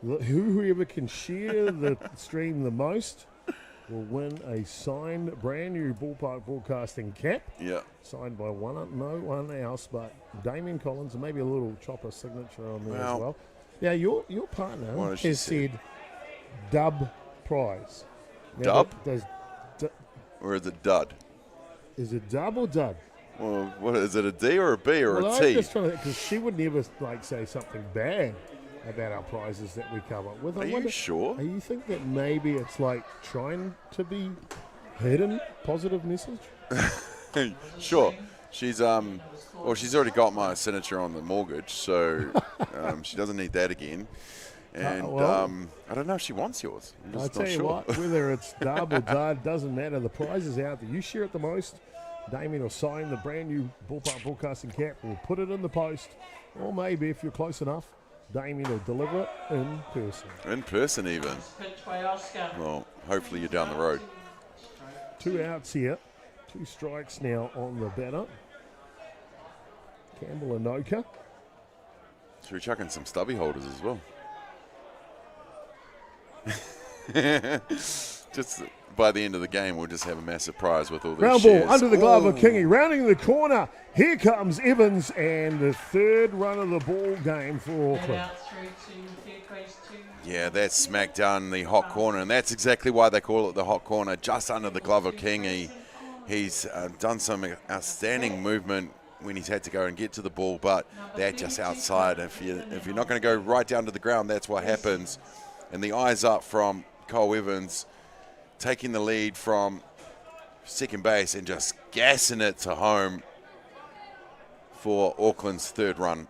Whoever can share the stream the most will win a signed, brand new Ballpark Broadcasting cap. Yeah. Signed by no one else but Damien Collins, and maybe a little chopper signature on there as well. Yeah, your partner What has said dub prize. Now, Dub? Or is it dud? Is it dub or dud? Well, what is it, a D or a B or Well, a I'm T? just trying to, because she would never say something bad about our prizes that we come up with. Are you sure? You think that maybe it's like trying to be hidden positive message? Sure. She's she's already got my signature on the mortgage, so she doesn't need that again. And I don't know if she wants yours. I'm I'll just tell not you sure. what, whether it's dub or dud, doesn't matter. The prize is out there. You share it the most. Damien will sign the brand new Ballpark Broadcasting cap. We'll put it in the post. Or maybe, if you're close enough, Damien will deliver it in person. In person, even. Pitch by Oscar. Well, hopefully you're down the road. 2 outs here. 2 strikes now on the batter. Campbell and Inoka. Should we chuck in some stubby holders as well? Just by the end of the game, we'll just have a massive prize with all these Ground shares. ball under the glove of Ooh. Kingy. Rounding the corner. Here comes Evans, and the third run of the ball game for Auckland. Out through to Fairways 2. Yeah, that's smack down the hot corner, and that's exactly why they call it the hot corner, just under the glove of King. He's done some outstanding movement when he's had to go and get to the ball, but they're just outside. If you're not going to go right down to the ground, that's what happens. And the eyes up from Cole Evans, taking the lead from second base and just gassing it to home for Auckland's third run.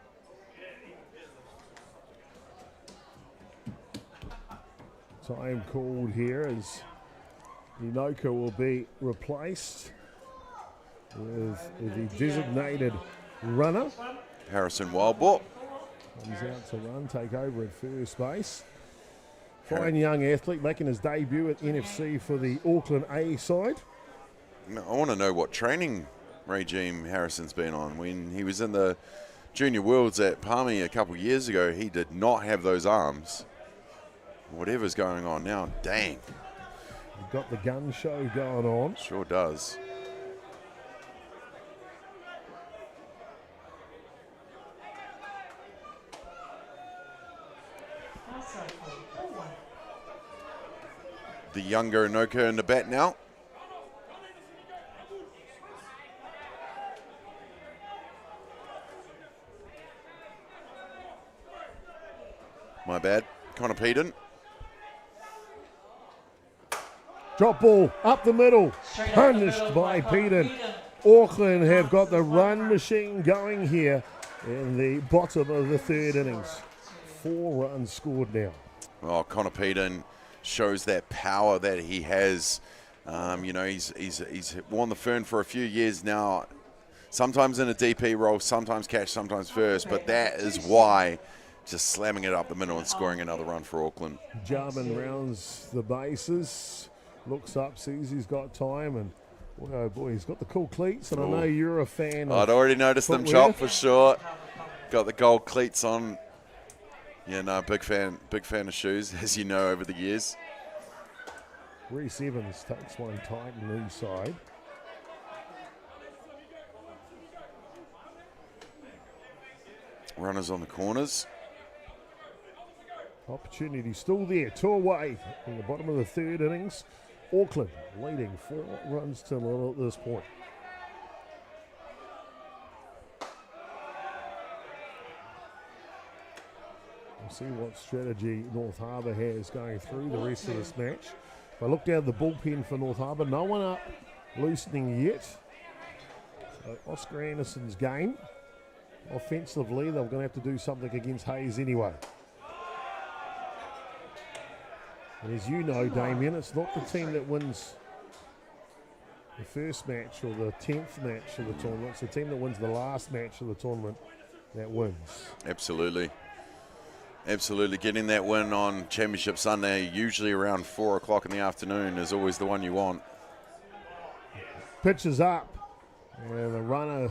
Time called here as Inoka will be replaced with the designated runner. Harrison Wildball. Comes out to run, take over at first base. Fine young athlete making his debut at NFC for the Auckland A side. I want to know what training regime Harrison's been on. When he was in the Junior Worlds at Palmy a couple years ago, he did not have those arms. Whatever's going on now, dang. You've got the gun show going on. Sure does. The younger Anoka in the bat now. My bad. Connor Peden. Drop ball up the middle, punished by Peden. Auckland have got the run machine going here in the bottom of the third innings. 4 runs scored now. Oh, Connor Peden shows that power that he has. You know, he's worn the fern for a few years now. Sometimes in a DP role, sometimes catch, sometimes first. But that is why just slamming it up the middle and scoring another run for Auckland. Jarman rounds the bases, looks up, sees he's got time, and oh boy, he's got the cool cleats. And I know you're a fan. I'd already noticed them, footwear. Chop, for sure. Got the gold cleats on. Yeah, no, big fan of shoes, as you know, over the years. Reese Evans takes one tight and inside. Runners on the corners. Opportunity still there, 2 away in the bottom of the third innings. Auckland leading 4 runs to nil at this point. We'll see what strategy North Harbour has going through the rest of this match. If I look down the bullpen for North Harbour, no one up loosening yet. So Oscar Anderson's game. Offensively, they're going to have to do something against Hayes anyway. And as you know, Damien, it's not the team that wins the first match or the 10th match of the tournament. It's the team that wins the last match of the tournament that wins. Absolutely. Absolutely. Getting that win on Championship Sunday, usually around 4 o'clock in the afternoon, is always the one you want. Pitch is up. And the runner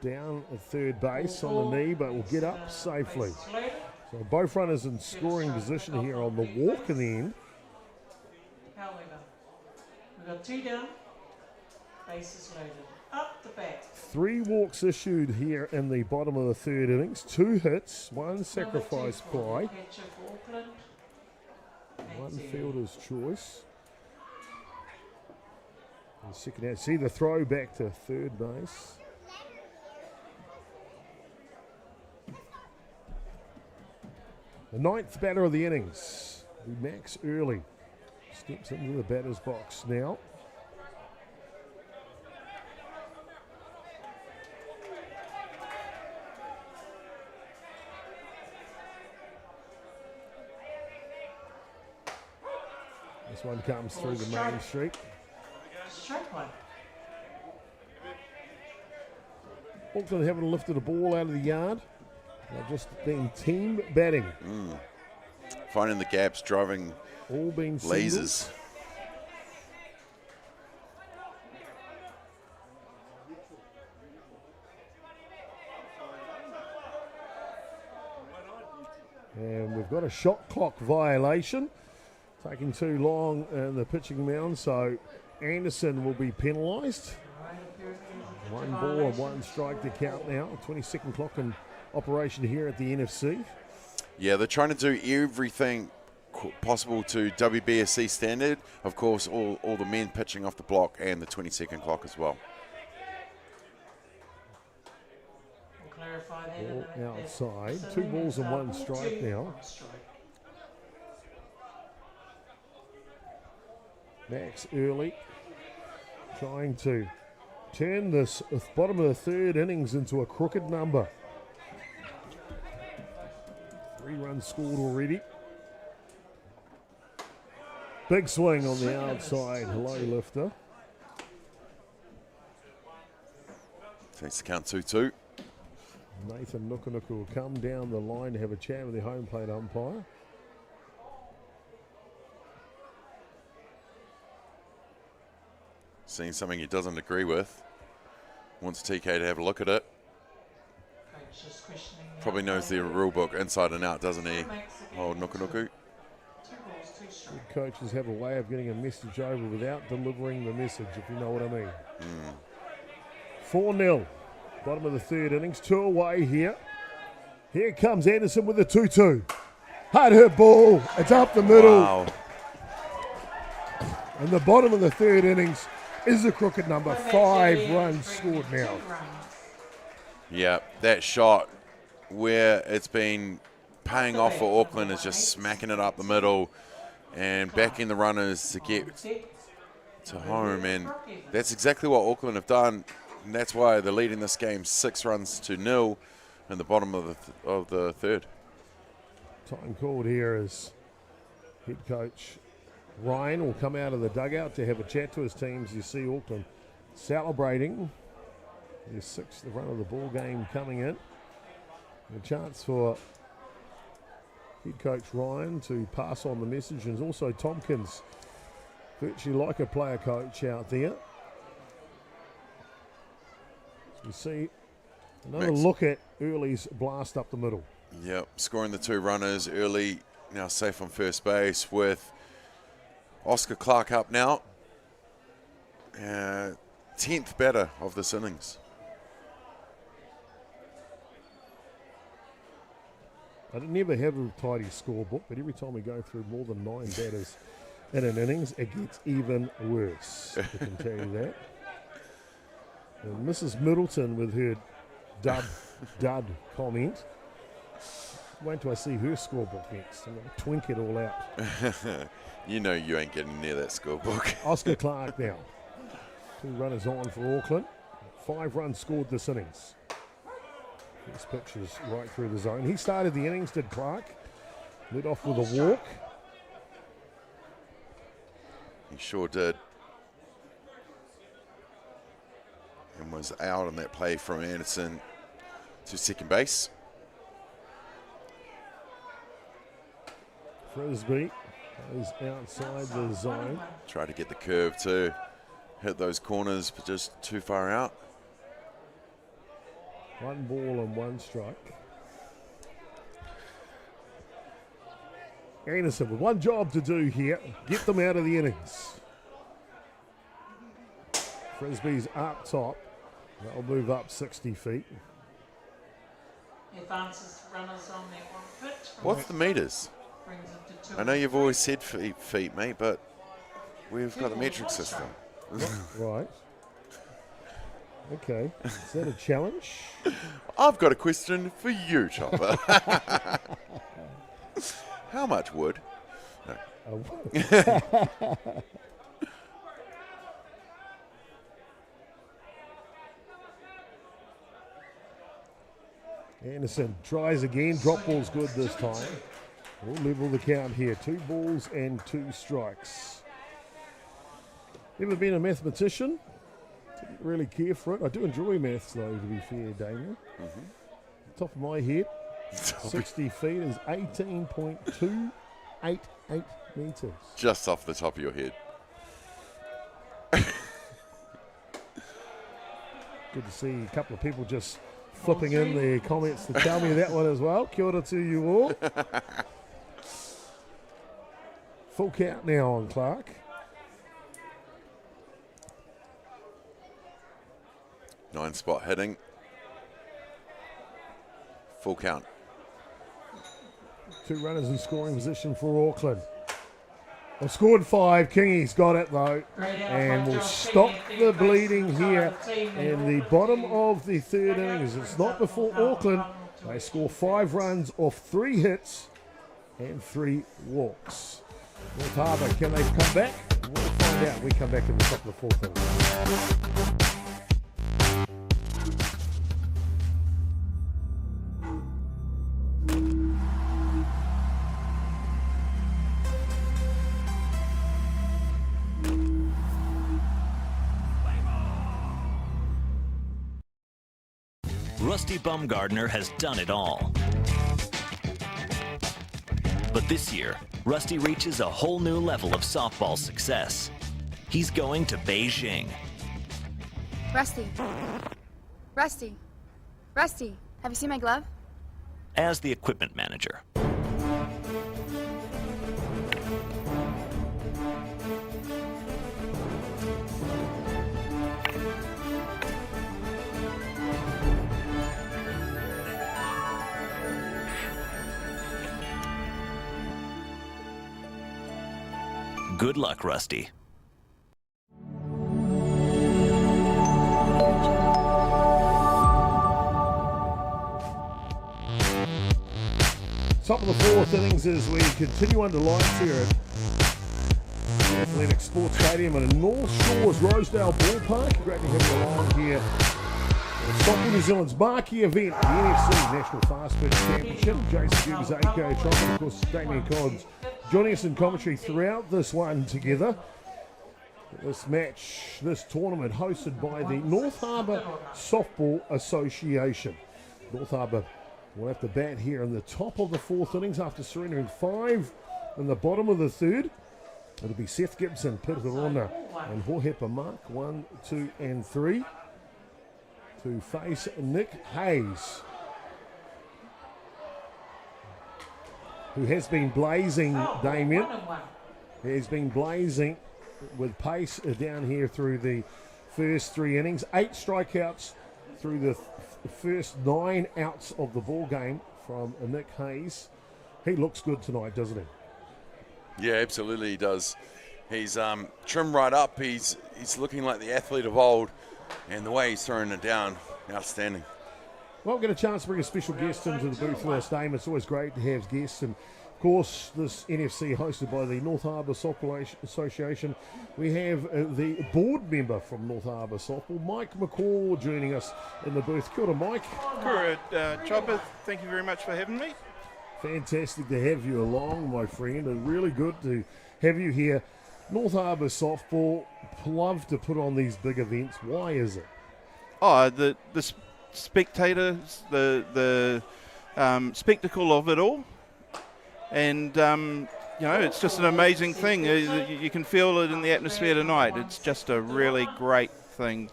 down at third base on the knee, but will get up safely. So both runners in scoring position here on the walk in the end. However, we've got 2 down, bases loaded, up the bat. 3 walks issued here in the bottom of the third innings. 2 hits, 1 sacrifice fly, Catcher for Auckland. 1 8-0. fielder's choice. And second out, see the throw back to third base. The 9th batter of the innings, Max Early, steps into the batter's box now. This one comes through the main street. Strike one. Auckland haven't lifted a ball out of the yard. They've just been team batting. Finding the gaps, driving All been lasers. And we've got a shot clock violation. Taking too long in the pitching mound, so Anderson will be penalised. 1 ball and 1 strike to count now. 22nd clock in operation here at the NFC. Yeah, they're trying to do everything possible to WBSC standard. Of course, all the men pitching off the block and the 22nd clock as well. We'll clarify that. Ball and that- outside. so 2 then balls and it's, 1 ball strike 2, now. 1 strike. Max Early trying to turn this bottom of the third innings into a crooked number. 3 runs scored already. Big swing on the outside, low lifter. Takes the count 2-2. Nathan Nukunuku will come down the line to have a chat with the home plate umpire. seeing something he doesn't agree with. Wants TK to have a look at it. Coach is questioning the Probably knows the umpire. rule book inside and out, doesn't he? Makes the Oh, game Nuku Nuku. 2 balls, 2 strikes. Coaches have a way of getting a message over without delivering the message, if you know what I mean. 4-0. Bottom of the third innings. 2 away here. Here comes Anderson with the 2-2. Hard hit ball. It's up the middle. Wow. And the bottom of the third innings is a crooked number. Well, that's 5 really runs bringing scored now. 2 runs. Yeah, that shot where it's been paying off for Auckland is just smacking it up the middle and backing the runners to get to home. And that's exactly what Auckland have done. And that's why they're leading this game 6 runs to 0 in the bottom of the third. Time called here as head coach Ryan will come out of the dugout to have a chat to his teams. You see Auckland celebrating their 6th run of the ball game coming in. A chance for head coach Ryan to pass on the message, and also Tompkins, virtually like a player coach out there. So we see another look at Early's blast up the middle. Yep, scoring the 2 runners early, now safe on first base with Oscar Clark up now. 10th batter of this innings. I never have a tidy scorebook, but every time we go through more than 9 batters in an innings, it gets even worse. I can tell you that. And Mrs. Middleton with her dud comment. Wait till I see her scorebook next. I'm going to twink it all out. You know you ain't getting near that scorebook. Oscar Clark now. 2 runners on for Auckland. 5 runs scored this innings. This pitch is right through the zone. He started the innings, did Clark. Led off with a walk. He sure did. And was out on that play from Anderson to second base. Frisbee is outside the zone. Try to get the curve too. Hit those corners, but just too far out. 1 ball and 1 strike. Anderson with 1 job to do here. Get them out of the innings. Frisbee's up top. That'll move up 60 feet. Advances runners on that 1 pitch. What's the meters? Brings it to 2. I know you've always said feet, mate, but we've got the metric system. Right. Okay. Is that a challenge? I've got a question for you, Chopper. How much wood? Anderson tries again. Drop ball's good this time. We'll level the count here. 2 balls and 2 strikes. Never been a mathematician. Didn't really care for it. I do enjoy maths though, to be fair, Damien. Top of my head, 60 feet is 18.288 metres. Just off the top of your head. Good to see a couple of people just flipping in their comments to tell me that one as well. Kia ora to you all. Full count now on Clark. Nine spot hitting. Full count. 2 runners in scoring position for Auckland. They've scored 5. Kingy's got it though. And we'll stop the bleeding here in the bottom of the third innings. It's not before Auckland. They score 5 runs off 3 hits and 3 walks. North Harbour, can they come back? We'll find out. We come back in the top of the 4th inning. Rusty Bumgardner has done it all. But this year, Rusty reaches a whole new level of softball success. He's going to Beijing, Rusty. Rusty. Rusty, have you seen my glove? As the equipment manager, good luck, Rusty. Top of the fourth innings as we continue under lights here at Athletic Sports Stadium and in North Shores Rosedale Ballpark. Great to have you along here. Stockton, New Zealand's marquee event, the NFC National Fast Pitch Championship. Jason Gerbes, A.K. Trump, and of course Damien Codds joining us in commentary throughout this one together. This match, this tournament hosted by the North Harbour Softball Association. North Harbour will have to bat here in the top of the fourth innings after surrendering 5 in the bottom of the third. It'll be Seth Gibson, Peter Rona, and Hohepa Mark, 1, 2, and 3, to face Nick Hayes, who has been blazing, Damien. He has been blazing with pace down here through the first 3 innings. 8 strikeouts through the first 9 outs of the ball game from Nick Hayes. He looks good tonight, doesn't he? Yeah, absolutely he does. He's trimmed right up. He's looking like the athlete of old, and the way he's throwing it down, outstanding. Well, we'll get a chance to bring a special guest into the booth last name. It's always great to have guests, and of course this NFC hosted by the North Harbour Softball Association. We have the board member from North Harbour Softball, Mike McCall, joining us in the booth. Kia ora, Mike. Kia ora, Chopper. Thank you very much for having me. Fantastic to have you along, my friend, and really good to have you here. North Harbour Softball love to put on these big events. Why is it? Oh, the spectators, the spectacle of it all, and it's just an amazing thing. You can feel it in the atmosphere tonight. It's just a really great thing,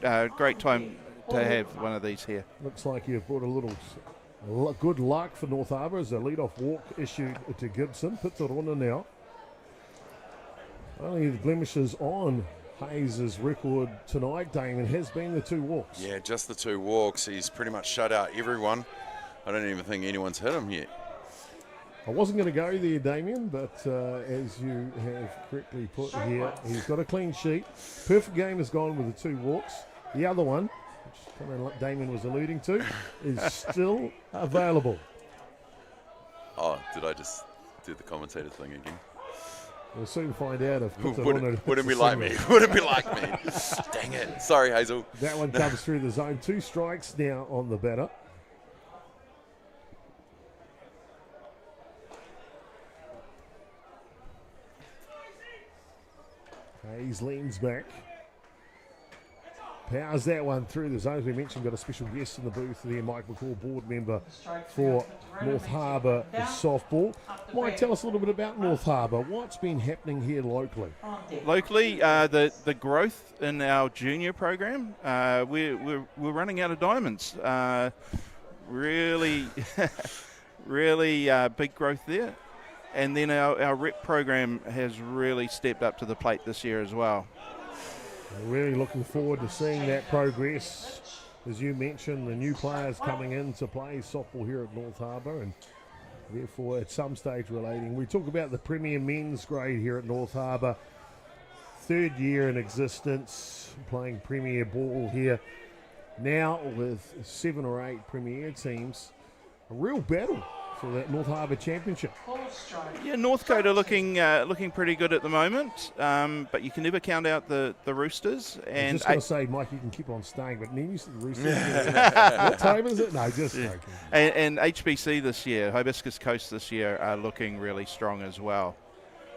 great time to have one of these here. Looks like you've brought a little good luck for North Harbour as a lead-off walk issued to Gibson. Puts it on now. Only the blemishes on Hayes' record tonight, Damon, has been the 2 walks. Yeah, just the 2 walks. He's pretty much shut out everyone. I don't even think anyone's hit him yet. I wasn't going to go there, Damien, but as you have correctly put here, he's got a clean sheet. Perfect game has gone with the 2 walks. The other one, which kind of like Damien was alluding to, is still available. Oh, did I just do the commentator thing again? We'll soon find out if wouldn't be like me. Wouldn't be like me. Dang it. Sorry, Hazel. That one comes through the zone. 2 strikes now on the batter. Hayes leans back. Powers that one through the zone. As we mentioned, got a special guest in the booth there, Mike McCall, board member for North Harbour Softball. Mike, tell us a little bit about North Harbour. What's been happening here locally? Locally, the growth in our junior program. We're running out of diamonds. Really, really big growth there. And then our rep program has really stepped up to the plate this year as well. We're really looking forward to seeing that progress. As you mentioned, the new players coming in to play softball here at North Harbour, and therefore at some stage relating. We talk about the Premier Men's grade here at North Harbour. 3rd year in existence, playing Premier ball here. Now with 7 or 8 Premier teams, a real battle for that North Harbour Championship. Yeah, Northcote are looking pretty good at the moment, but you can never count out the Roosters. And I was just going to say, Mike, you can keep on staying, but then you said the Roosters. What time is it? No, just joking. And HBC this year, Hibiscus Coast this year, are looking really strong as well.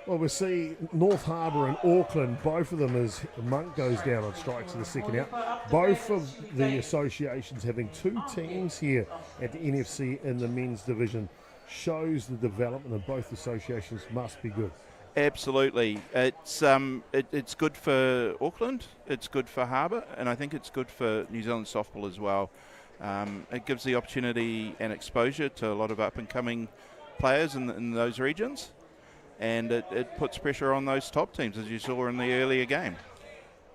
Well, we see North Harbour and Auckland, both of them as Monk goes down on strikes in the second out. Both of the associations having 2 teams here at the NFC in the men's division shows the development of both associations must be good. Absolutely. It's it's good for Auckland, it's good for Harbour, and I think it's good for New Zealand softball as well. It gives the opportunity and exposure to a lot of up-and-coming players in those regions, and it puts pressure on those top teams, as you saw in the earlier game.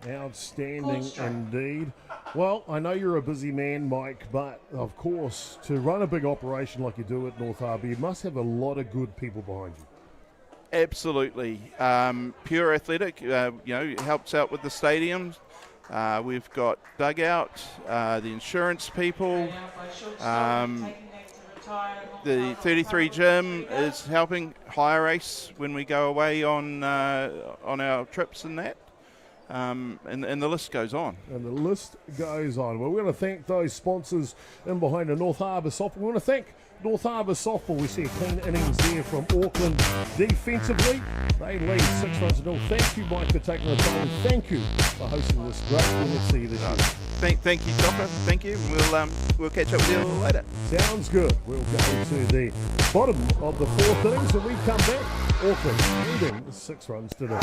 Outstanding indeed. Well, I know you're a busy man, Mike, but of course, to run a big operation like you do at North Harbour, you must have a lot of good people behind you. Absolutely. Pure Athletic, helps out with the stadiums. We've got Dugout, the insurance people. The 33 gym is helping hire Ace when we go away on our trips and that. And the list goes on. And the list goes on. Well, we're going to thank those sponsors in behind the North Harbour softball. We want to thank North Harbour softball. We see a clean innings there from Auckland defensively. They lead 6-0. Thank you, Mike, for taking the time. Thank you for hosting this great NFC this year. Thank you, Doctor. Thank you. We'll catch up with you a little later. Sounds good. We'll go to the bottom of the fourth innings when we come back. Auckland leading 6 runs to nil.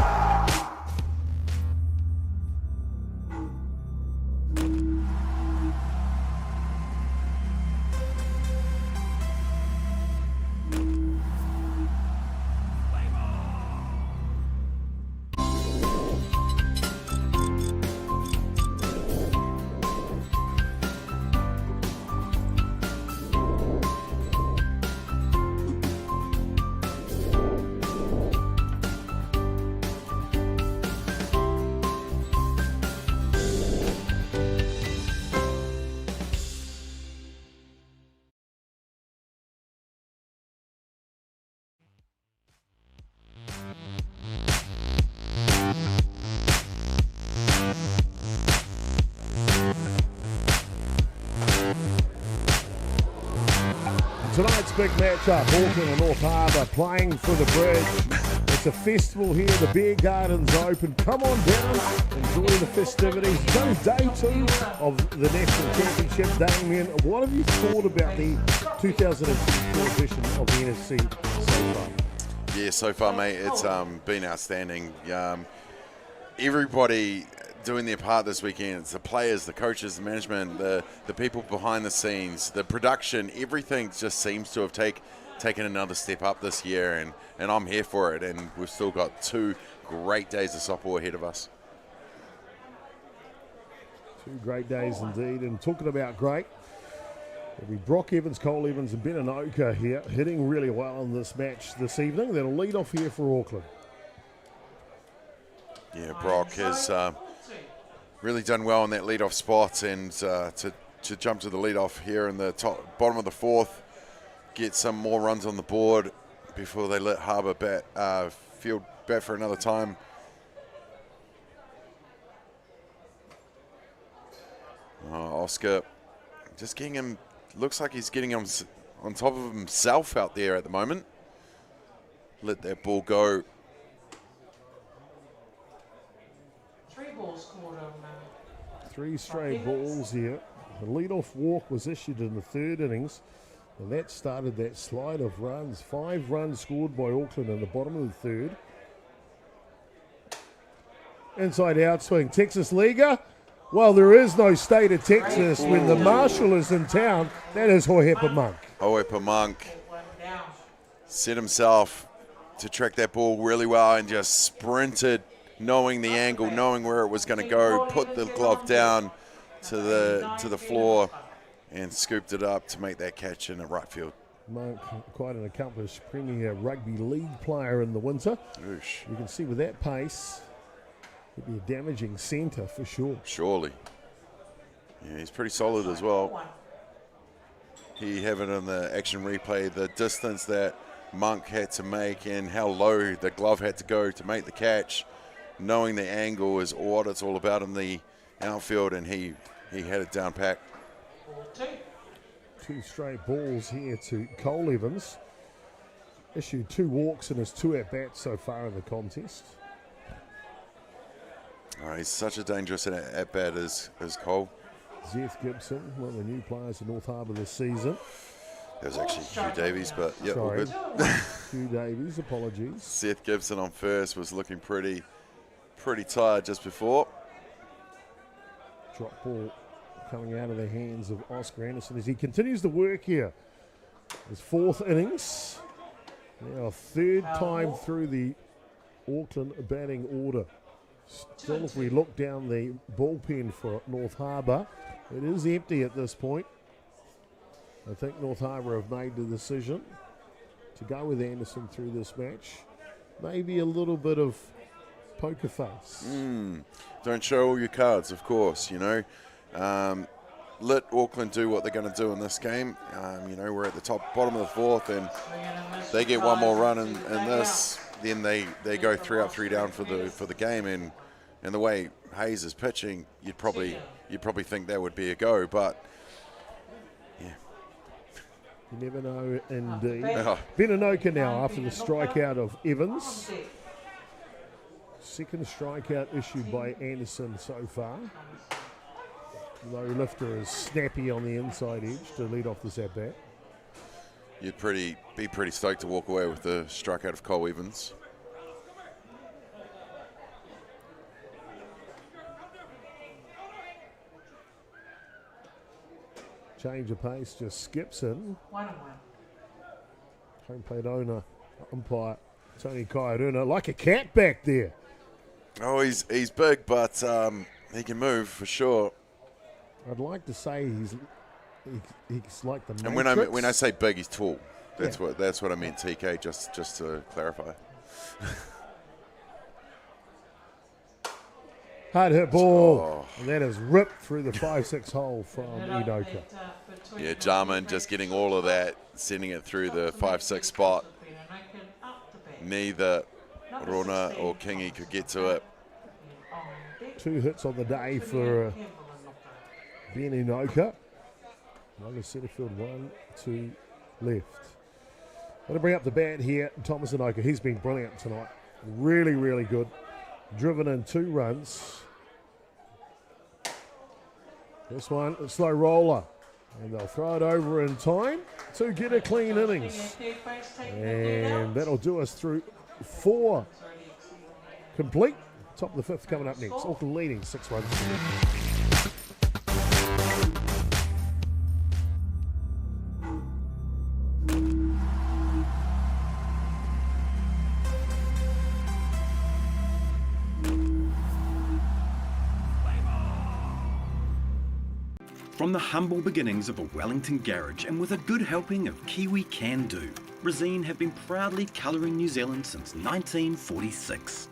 Tonight's big matchup, Auckland and North Harbour playing for the bridge. It's a festival here, the beer garden's open. Come on down, enjoy the festivities. It's only day 2 of the National Championship. Damien, what have you thought about the 2024 edition of the NFC so far? Yeah, so far, mate, it's been outstanding. Everybody doing their part this weekend. It's the players, the coaches, the management, the people behind the scenes, the production, everything just seems to have taken another step up this year, and I'm here for it, and we've still got 2 great days of softball ahead of us. 2 great days indeed, and talking about great, it'll be Brock Evans, Cole Evans and Ben Anoka here, hitting really well in this match this evening. They'll lead off here for Auckland. Yeah, Brock has really done well in that leadoff spot, and to jump to the leadoff here in the bottom of the 4th, get some more runs on the board before they let Harbour field bat for another time. Oscar just getting him, looks like he's getting him on top of himself out there at the moment. Let that ball go. 3 balls called on 3 straight balls here. The leadoff walk was issued in the 3rd innings, and that started that slide of runs. 5 runs scored by Auckland in the bottom of the 3rd. Inside out swing, Texas Liga. Well, there is no state of Texas when the marshal is in town. That is Hohepa Monk. Hohepa Monk set himself to track that ball really well and just sprinted, knowing the angle, knowing where it was going to go, put the glove down to the floor and scooped it up to make that catch in the right field. Monk, quite an accomplished Premier Rugby League player in the winter. Oosh. You can see with that pace, he'd be a damaging centre for sure. Surely. Yeah, he's pretty solid as well. He have it on the action replay, the distance that Monk had to make and how low the glove had to go to make the catch. Knowing the angle is what it's all about in the outfield, and he had it down pat. 2 straight balls here to Cole Evans. Issued 2 walks in his 2 at-bats so far in the contest. Oh, he's such a dangerous at-bat as Cole. Zeth Gibson, one of the new players in North Harbour this season. That was actually Hugh Davies, but yeah, all Sorry. good. Hugh Davies, apologies. Seth Gibson on first was looking pretty tired just before. Drop ball coming out of the hands of Oscar Anderson as he continues to work here. His fourth innings. Now third time through the Auckland batting order. Still, if we look down the bullpen for North Harbour, it is empty at this point. I think North Harbour have made the decision to go with Anderson through this match. Maybe a little bit of poker face. Don't show all your cards, of course, you know. Let Auckland do what they're going to do in this game. You know, we're at the bottom of the fourth, and they get one more run in this, then they go 3 up, 3 down for the game. And the way Hayes is pitching, you'd probably think that would be a go, but yeah. You never know, indeed. Beninoka now after the strikeout of Evans. Second strikeout issued by Anderson so far. Low lifter is snappy on the inside edge to lead off this at-bat. You'd be pretty stoked to walk away with the strikeout of Cole Evans. Change of pace, just skips in. 1-1. Home plate owner, umpire Tony Kaiaruna, like a cat back there. Oh, he's big, but he can move for sure. I'd like to say he's like the And Matrix. when I say big, he's tall. That's what I meant, TK. Just to clarify. Hard hit ball, and that is ripped through the 5-6 hole from Inoka. Yeah, Jarman just getting all of that, sending it through the 5-6 spot. Neither Rona or Kingy could get to it. 2 hits on the day for Ben Inoka. Another centre field, 1, 2 left. Going to bring up the bat here, Thomas Inoka. He's been brilliant tonight. Really, really good. Driven in 2 runs. This one, a slow roller. And they'll throw it over in time to get a clean innings. And that'll do us through 4 complete. Top of the 5th coming up next. Auckland leading 6 runs. From the humble beginnings of a Wellington garage and with a good helping of Kiwi can-do, Resine have been proudly colouring New Zealand since 1946.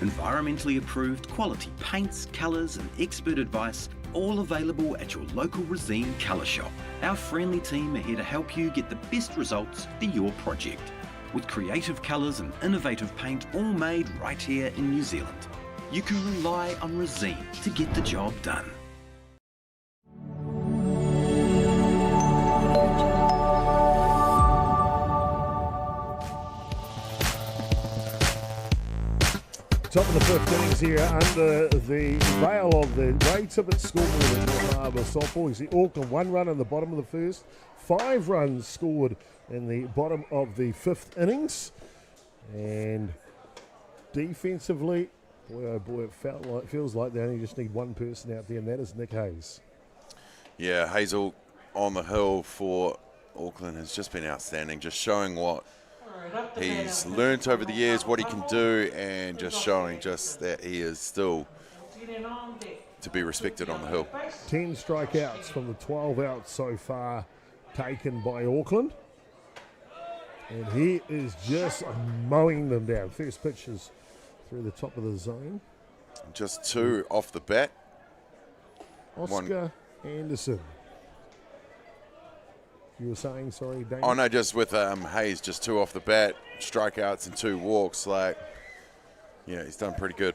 Environmentally approved quality paints, colours and expert advice, all available at your local Resine colour shop. Our friendly team are here to help you get the best results for your project. With creative colours and innovative paint all made right here in New Zealand. You can rely on Resine to get the job done. Top of the 5th innings here under the veil of the Ray Tippett scoreboard at North Harbour softball. You see Auckland 1 run in the bottom of the 1st, 5 runs scored in the bottom of the 5th innings. And defensively, boy oh boy, it feels like they only just need one person out there, and that is Nick Hayes. Yeah, Hazel on the hill for Auckland has just been outstanding, just showing what he's learnt over the years, what he can do, and just showing just that he is still to be respected on the hill. 10 strikeouts from the 12 outs so far taken by Auckland. And he is just mowing them down. First pitches through the top of the zone. Just 2 off the bat. Oscar Anderson. You were saying, sorry, Damien? Oh, no, just with Hayes, just 2 off the bat, strikeouts and 2 walks. Like, yeah, he's done pretty good.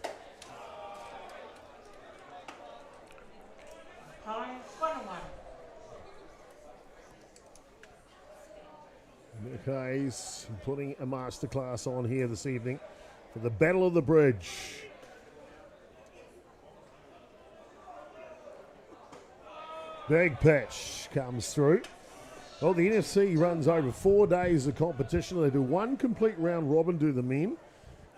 Nick Hayes putting a masterclass on here this evening for the Battle of the Bridge. Big pitch comes through. Well, the NFC runs over 4 days of competition. They do one complete round robin, do the men.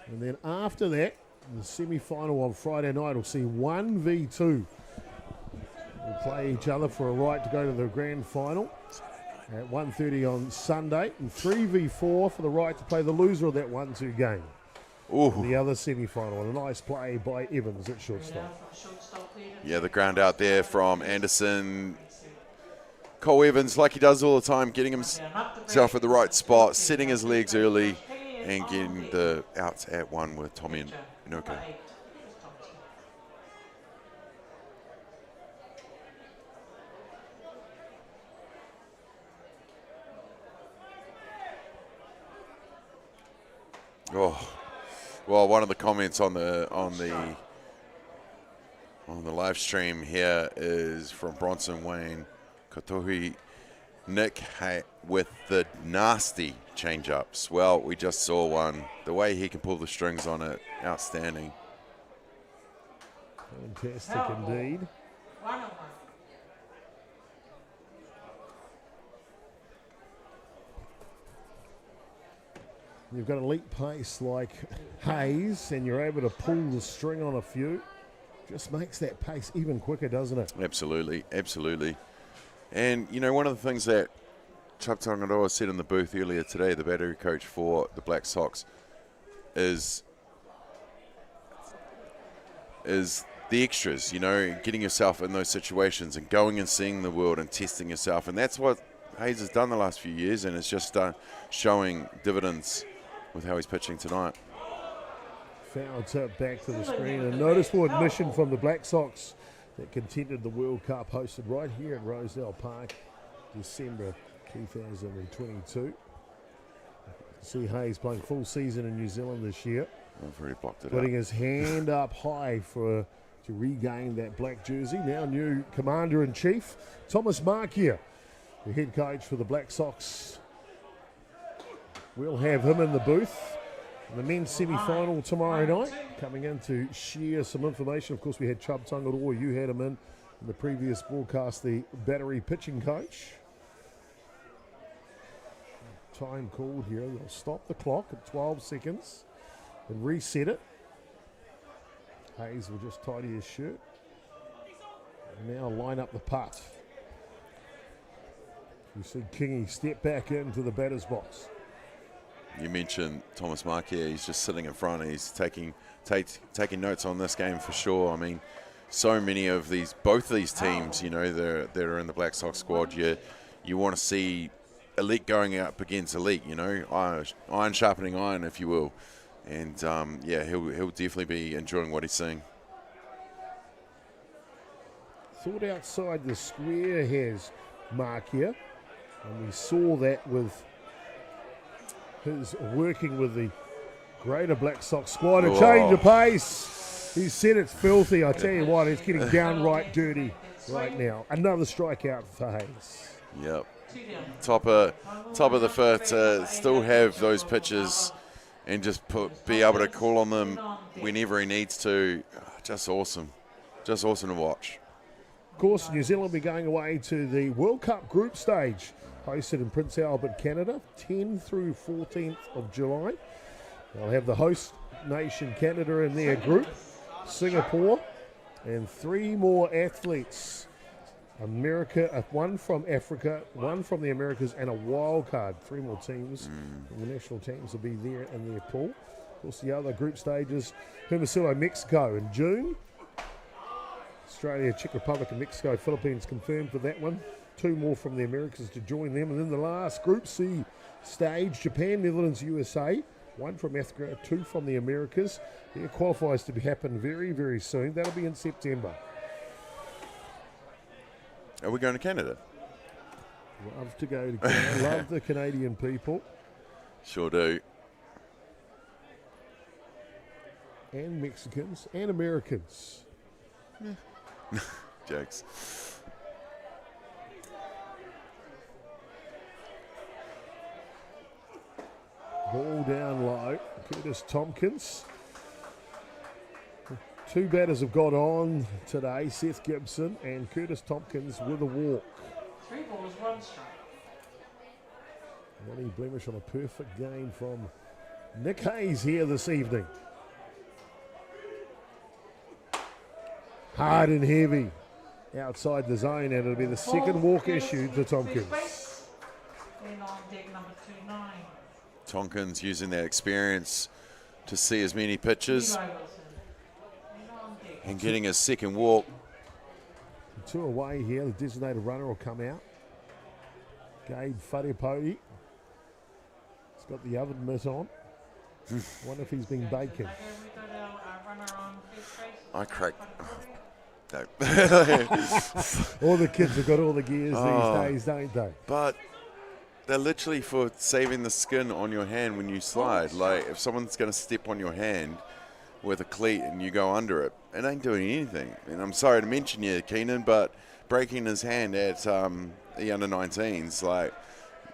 And then after that, the semi-final on Friday night will see 1v2. We'll play each other for a right to go to the grand final at 1:30 on Sunday. And 3v4 for the right to play the loser of that 1-2 game. Ooh. The other semi-final. And a nice play by Evans at shortstop. Yeah, the ground out there from Anderson. Cole Evans, like he does all the time, getting himself at the right spot, setting his legs early, and getting the outs at one with Tommy and Nuka. Oh, well, one of the comments on the live stream here is from Bronson Wayne. Kotohi Nick with the nasty change-ups. Well, we just saw one. The way he can pull the strings on it, outstanding. Fantastic indeed. You've got elite pace like Hayes, and you're able to pull the string on a few. Just makes that pace even quicker, doesn't it? Absolutely, absolutely. And, you know, one of the things that Chubb Tongaroa said in the booth earlier today, the battery coach for the Black Sox, is the extras, you know, getting yourself in those situations and going and seeing the world and testing yourself. And that's what Hayes has done the last few years, and it's just showing dividends with how he's pitching tonight. Foul tip back to the screen. A noticeable admission from the Black Sox that contended the World Cup, hosted right here at Rosedale Park, December 2022. See Hayes playing full season in New Zealand this year. I've already blocked it putting out. his hand up high to regain that black jersey. Now new Commander-in-Chief, Thomas Markia, the head coach for the Black Sox. We'll have him in the booth. The men's semi-final tomorrow night, coming in to share some information. Of course, we had Chubb Tongaroa. You had him in the previous broadcast, the battery pitching coach. Time called here. They'll stop the clock at 12 seconds and reset it. Hayes will just tidy his shirt. And now line up the putt. You see Kingy step back into the batter's box. You mentioned Thomas Markia. He's just sitting in front. He's taking notes on this game for sure. I mean, so many of both of these teams, you know, that are in the Black Sox squad. You want to see elite going up against elite. You know, iron sharpening iron, if you will. And yeah, he'll definitely be enjoying what he's seeing. Thought outside the square has Markia, and we saw that with his working with the greater Black Sox squad. A change of pace. He said it's filthy. I tell you what, it's getting downright dirty right now. Another strikeout for Hayes. Yep. Top of the fifth to still have those pitches and just be able to call on them whenever he needs to. Just awesome. Just awesome to watch. Of course, New Zealand will be going away to the World Cup group stage, hosted in Prince Albert, Canada, 10 through 14th of July. They'll have the host nation, Canada, in their group, Singapore, and 3 more athletes. America, 1 from Africa, 1 from the Americas, and a wild card. 3 more teams. The national teams will be there in their pool. Of course, the other group stages, Hermosillo, Mexico in June. Australia, Czech Republic, and Mexico, Philippines confirmed for that one. 2 more from the Americas to join them. And then the last Group C stage, Japan, Netherlands, USA. 1 from Africa, 2 from the Americas. It qualifies to happen very, very soon. That'll be in September. Are we going to Canada? Love to go to Canada. Love the Canadian people. Sure do. And Mexicans and Americans. Jokes. Ball down low. Curtis Tompkins. 2 batters have got on today. Seth Gibson and Curtis Tompkins with a walk. 3 balls, 1 strike. The only blemish on a perfect game from Nick Hayes here this evening. Hard and heavy outside the zone, and it'll be the second walk issued to Tompkins. Then on deck number 29. Tompkins using that experience to see as many pitches and getting a second walk. 2 away here. The designated runner will come out. Gabe Wharepoti. He's got the oven mitt on. Wonder if he's been baking. I cracked. No. All the kids have got all the gears these days, don't they? But they're literally for saving the skin on your hand when you slide. Like, if someone's going to step on your hand with a cleat and you go under it, it ain't doing anything. And I'm sorry to mention you, Keenan, but breaking his hand at the under-19s, like,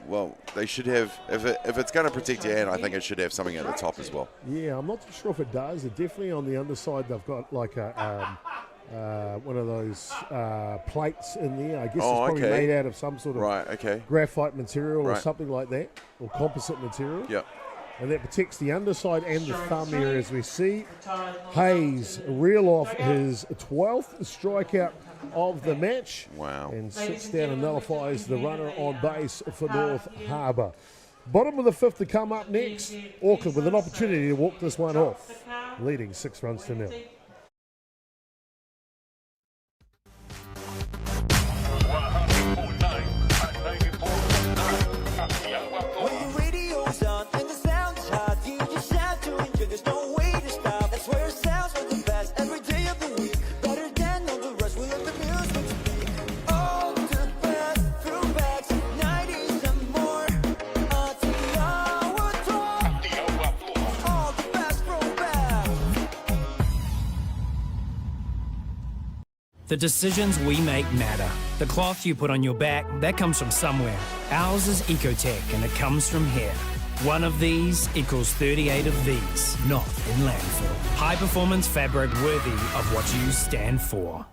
well, they should have, if it's going to protect your hand, I think it should have something at the top as well. Yeah, I'm not too sure if it does. It definitely on the underside, they've got like a one of those plates in there. I guess it's probably made out of some sort of graphite material or something like that, or composite material. Yep. And that protects the underside and the thumb here, as we see. Hayes reel off his 12th strikeout of the match. Wow. And sits down and nullifies the runner on base for North Harbour. Bottom of the 5th to come up next. Auckland with an opportunity to walk this one off, leading 6 runs to 0. When the radio's on and the sound is hot, you just have to enjoy. There's no way to stop. That's where it sounds from the best every day of the week. Better than all the rest. We let the music speak. All the best throwbacks, 90s and more. Atiawa Toa. All the best throwbacks. The decisions we make matter. The cloth you put on your back, that comes from somewhere. Ours is Ecotech, and it comes from here. One of these equals 38 of these, not in landfill. High performance fabric worthy of what you stand for.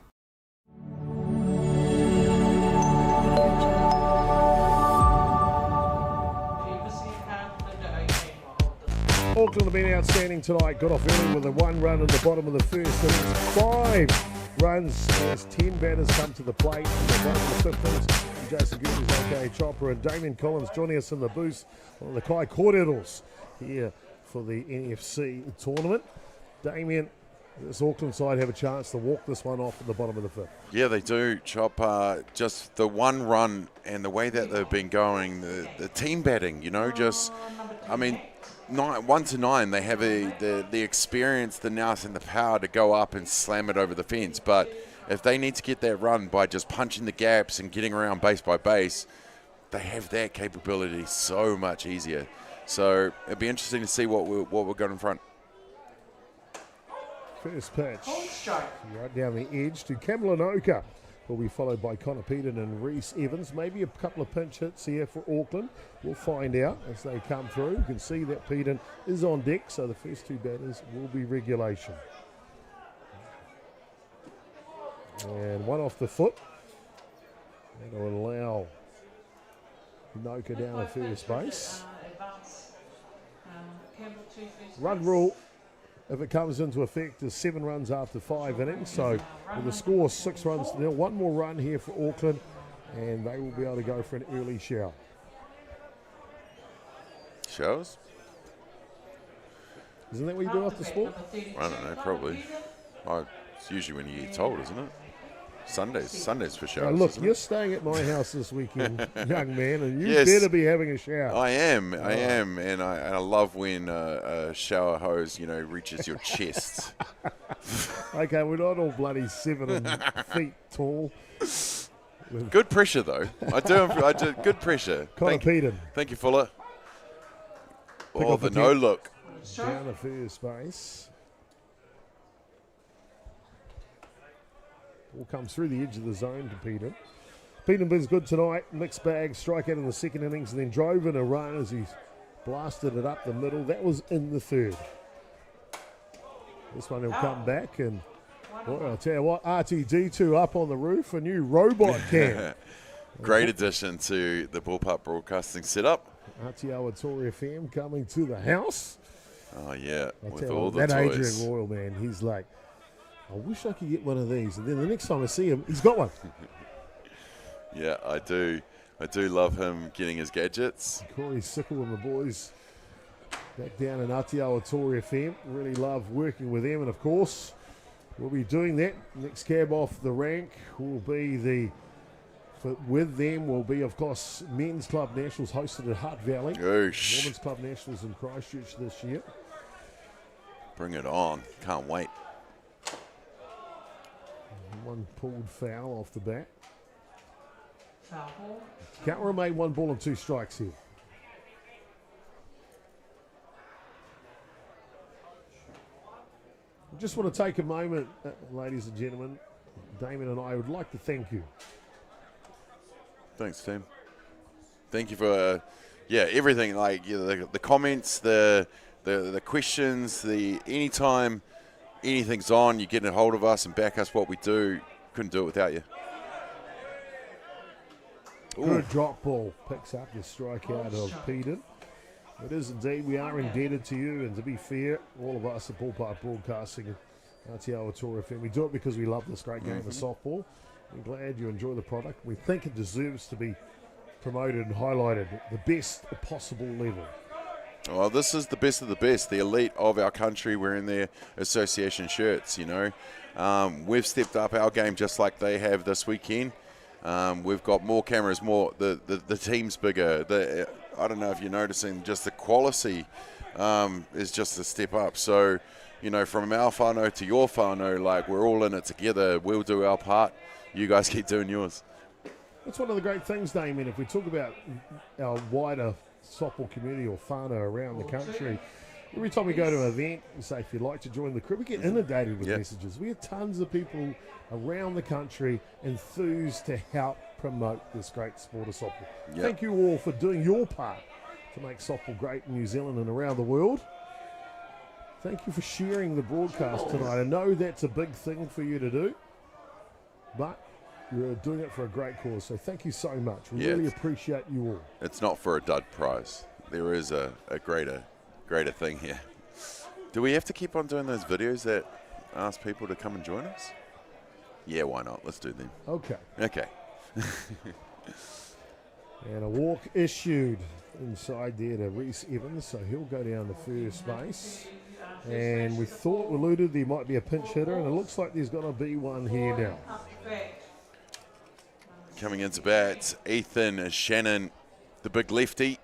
Auckland have been outstanding tonight. Got off early with a 1 run in the bottom of the first innings. 5 runs as 10 batters come to the plate. In the bottom of the 5th innings, Jason Gerbes, aka Chopper, and Damien Collins joining us in the booth on the Kai Cordials here for the NFC tournament. Damien, this Auckland side have a chance to walk this one off at the bottom of the 5th. Yeah, they do, Chop. Just the 1 run and the way that they've been going, the team batting, you know, just, I mean, 1 to 9, they have the experience, the nous, and the power to go up and slam it over the fence. But if they need to get that run by just punching the gaps and getting around base by base, they have that capability so much easier. So it'd be interesting to see what we're got in front. First pitch, right down the edge to Kamlanoka. Will be followed by Connor Peden and Reese Evans. Maybe a couple of pinch hits here for Auckland. We'll find out as they come through. You can see that Peden is on deck, so the first 2 batters will be regulation. And 1 off the foot. That'll allow Noka down at first base. Run rule, if it comes into effect, is 7 runs after 5 innings. So with the score 6 runs to 0, 1 more run here for Auckland, and they will be able to go for an early shower. Showers? Isn't that what you do after sport? I don't know, probably. It's usually when you get told, isn't it? Sundays for showers. Now look, you're staying at my house this weekend, young man, and you better be having a shower. I am, and I love when a shower hose, you know, reaches your chest. Okay, we're not all bloody 7 feet tall. Good pressure though. I do good pressure. Connor Peden. Thank you, Fuller. Oh, the no look. Down the first base. Ball comes through the edge of the zone to Peden. Peden been good tonight. Mixed bag, strikeout in the 2nd innings, and then drove in a run as he blasted it up the middle. That was in the 3rd. This one will come back, and boy, I'll tell you what, RTD2 up on the roof, a new robot cam. Great addition to the Ballpark Broadcasting setup. Atiawa Toa FM coming to the house. Oh, yeah, I with tell you all what, the that toys. Adrian Royal, man, he's like, I wish I could get one of these. And then the next time I see him, he's got one. Yeah, I do. I do love him getting his gadgets. Corey Sickle and the boys back down in Atiawa Toa FM. Really love working with them. And, of course, we'll be doing that. Next cab off the rank will be with them will be, of course, Men's Club Nationals hosted at Hutt Valley. Oosh. Women's Club Nationals in Christchurch this year. Bring it on. Can't wait. One pulled foul off the bat. Foul ball. Can't remain 1 ball and 2 strikes here. I just want to take a moment, ladies and gentlemen. Damien and I would like to thank you. Thanks, Tim. Thank you for, everything. Like the comments, the questions, anytime anything's on, you get a hold of us and back us what we do. Couldn't do it without you. Good drop ball. Picks up the strikeout of Peden. It is indeed. We are indebted to you, and to be fair, all of us at Ballpark Broadcasting Atiawa Toa FM, we do it because we love this great game of softball. We're glad you enjoy the product. We think it deserves to be promoted and highlighted at the best possible level. Well, this is the best of the best, the elite of our country wearing their association shirts, We've stepped up our game just like they have this weekend. We've got more cameras, the team's bigger. I don't know if you're noticing, just the quality is just a step up. So, from our whānau to your whānau, like we're all in it together. We'll do our part. You guys keep doing yours. That's one of the great things, Damien. If we talk about our wider softball community or whānau around the country, every time we go to an event, we say, if you'd like to join the crew, we get inundated with messages. We have tons of people around the country enthused to help promote this great sport of softball. Yep. Thank you all for doing your part to make softball great in New Zealand and around the world. Thank you for sharing the broadcast tonight. I know that's a big thing for you to do, but you're doing it for a great cause. So thank you so much. We really appreciate you all. It's not for a dud prize. There is a greater thing here. Do we have to keep on doing those videos that ask people to come and join us? Yeah, why not? Let's do them. Okay. And a walk issued inside there to Reese Evans, so he'll go down to first base. And we thought, alluded there might be a pinch hitter, and it looks like there's going to be one here now. Coming into bat, Ethan Shannon, the big lefty,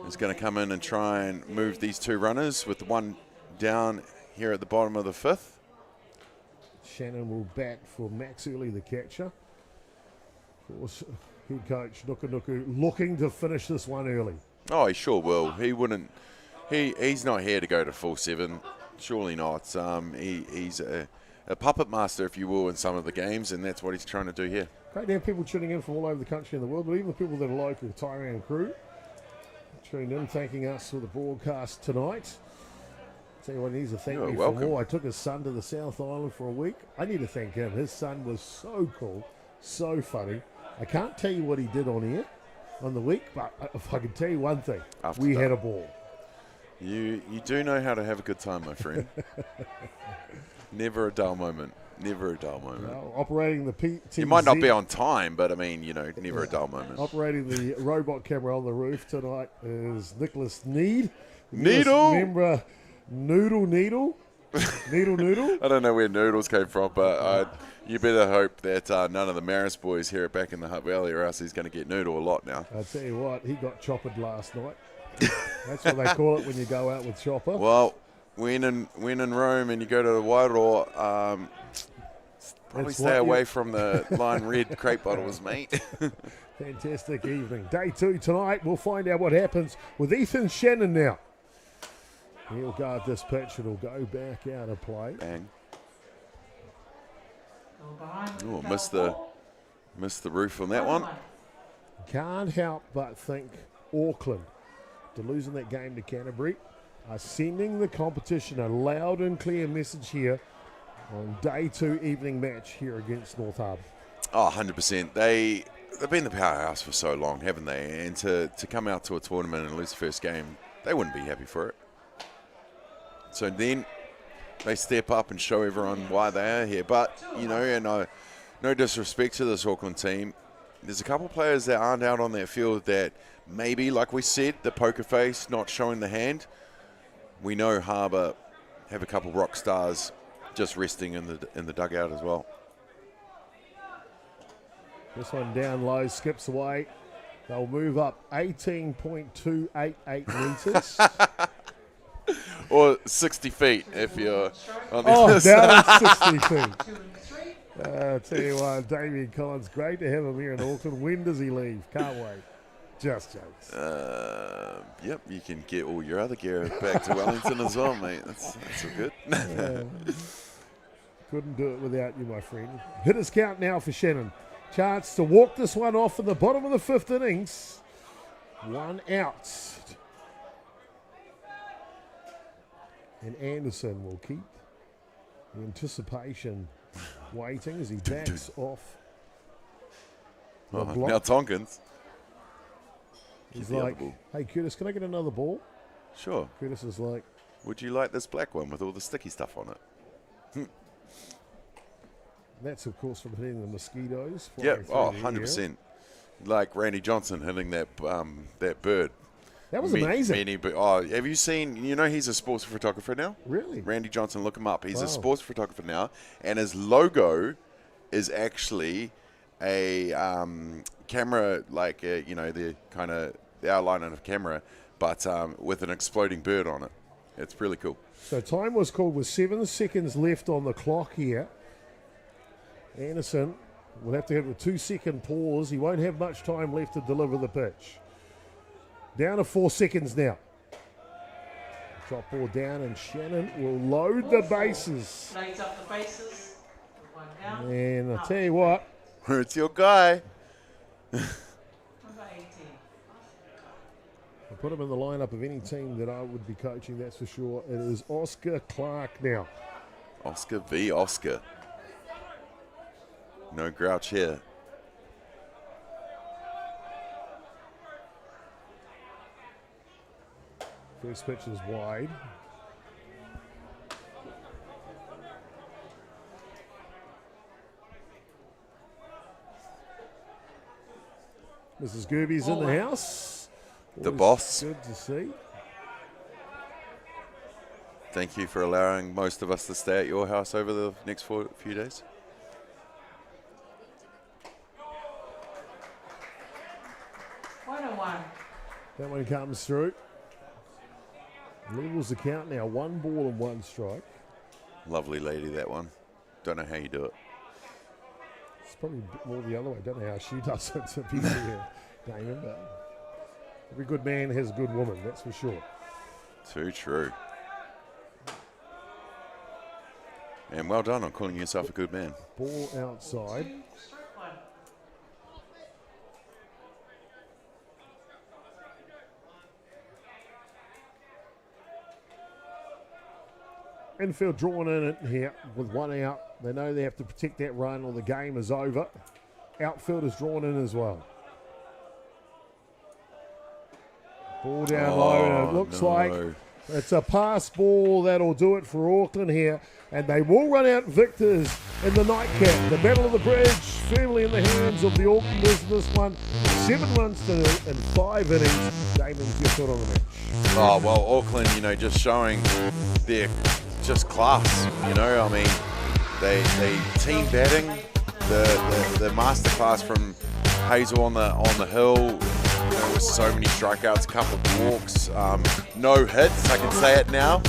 is going to come in and try and move these 2 runners with one down here at the bottom of the 5th. Shannon will bat for Max Early, the catcher. Of course, head coach Nuku looking to finish this one early. Oh, he sure will. He wouldn't. He's not here to go to full 7. Surely not. He's a puppet master, if you will, in some of the games, and that's what he's trying to do here. Great to have people tuning in from all over the country and the world, but even the people that are local, Tyrone crew, tuned in, thanking us for the broadcast tonight. Tell you what, he needs to thank me for more. I took his son to the South Island for a week. I need to thank him. His son was so cool, so funny. I can't tell you what he did on air on the week, but if I can tell you one thing, we had a ball. You do know how to have a good time, my friend. Never a dull moment. Never a dull moment. Operating the PTZ. You might not be on time, but I mean, never a dull moment. Operating the robot camera on the roof tonight is Nicholas Need. Needle! Member Noodle. I don't know where Noodles came from, but you better hope that none of the Maris boys hear it back in the Hutt Valley, or else he's going to get Noodle a lot now. I tell you what, he got choppered last night. That's what they call it when you go out with chopper. Well, when in Rome and you go to the Wairoa, probably stay away from the line red crepe bottles, mate. Fantastic evening. Day 2 tonight. We'll find out what happens with Ethan Shannon now. He'll guard this pitch. It'll go back out of play. Bang. Oh, missed the roof on that one. Can't help but think Auckland, to losing that game to Canterbury, are sending the competition a loud and clear message here on day 2 evening match here against North Harbour. Oh, 100%. They they've been the powerhouse for so long, haven't they? And to come out to a tournament and lose the first game, they wouldn't be happy for it. So then they step up and show everyone why they are here. But, you know, and no disrespect to this Auckland team, there's a couple of players that aren't out on that field that maybe, like we said, the poker face, not showing the hand. We know Harbour have a couple rock stars just resting in the dugout as well. This one down low, skips away. They'll move up 18.288 metres. Or 60 feet if you're on the Oh, other down side. 60 feet. Tell you what, Damien Collins, great to have him here in Auckland. When does he leave? Can't wait. Just jokes. Yep, you can get all your other gear back to Wellington as well, mate. That's all good. Couldn't do it without you, my friend. Hitters count now for Shannon. Chance to walk this one off in the bottom of the 5th innings. 1 out. And Anderson will keep the anticipation waiting as he backs off. Oh, now Tonkins. He's the other like, ball. hey, Curtis, can I get another ball? Sure. Curtis is like, Would you like this black one with all the sticky stuff on it? that's, of course, from hitting the mosquitoes. Yeah, flying through the 100%. Like Randy Johnson hitting that bird. That was amazing. Have you seen, you know he's a sports photographer now? Really? Randy Johnson, look him up. He's Wow. a sports photographer now, and his logo is actually a camera, like, you know, the kind of the outline of a camera, but with an exploding bird on it. It's really cool. So time was called with 7 seconds left on the clock here. Anderson will have to have a 2-second pause. He won't have much time left to deliver the pitch. Down to 4 seconds now. Drop ball down, and Shannon will load the bases. Loads up the bases. 1 down. And I'll tell you what, It's your guy. Number 18. I'll put him in the lineup of any team that I would be coaching, that's for sure. It is Oscar Clark now. Oscar v. Oscar. No grouch here. First pitch is wide. Mrs. Gerbes in the house. The Always boss. Good to see. Thank you for allowing most of us to stay at your house over the next few days. That one comes through. Levels the count now. 1 ball and 1 strike. Lovely lady, that one. Don't know how you do it. It's probably more the other way. Don't know how she does it, to be fair, Damon, but every good man has a good woman, that's for sure. Too true. And well done on calling yourself a good man. Ball outside. Infield drawn in it here with 1 out. They know they have to protect that run or the game is over. Outfield is drawn in as well. Ball down low, and it looks like it's a pass ball that'll do it for Auckland here. And they will run out victors in the nightcap. The Battle of the Bridge firmly in the hands of the Aucklanders. This one, 7 runs to 0 in 5 innings. Damon's your thought on the match. Oh, well, Auckland, you know, just showing their just class, you know. I mean, they team batting, the masterclass from Hazel on the hill, you know, with so many strikeouts, a couple of walks, no hits, I can say it now.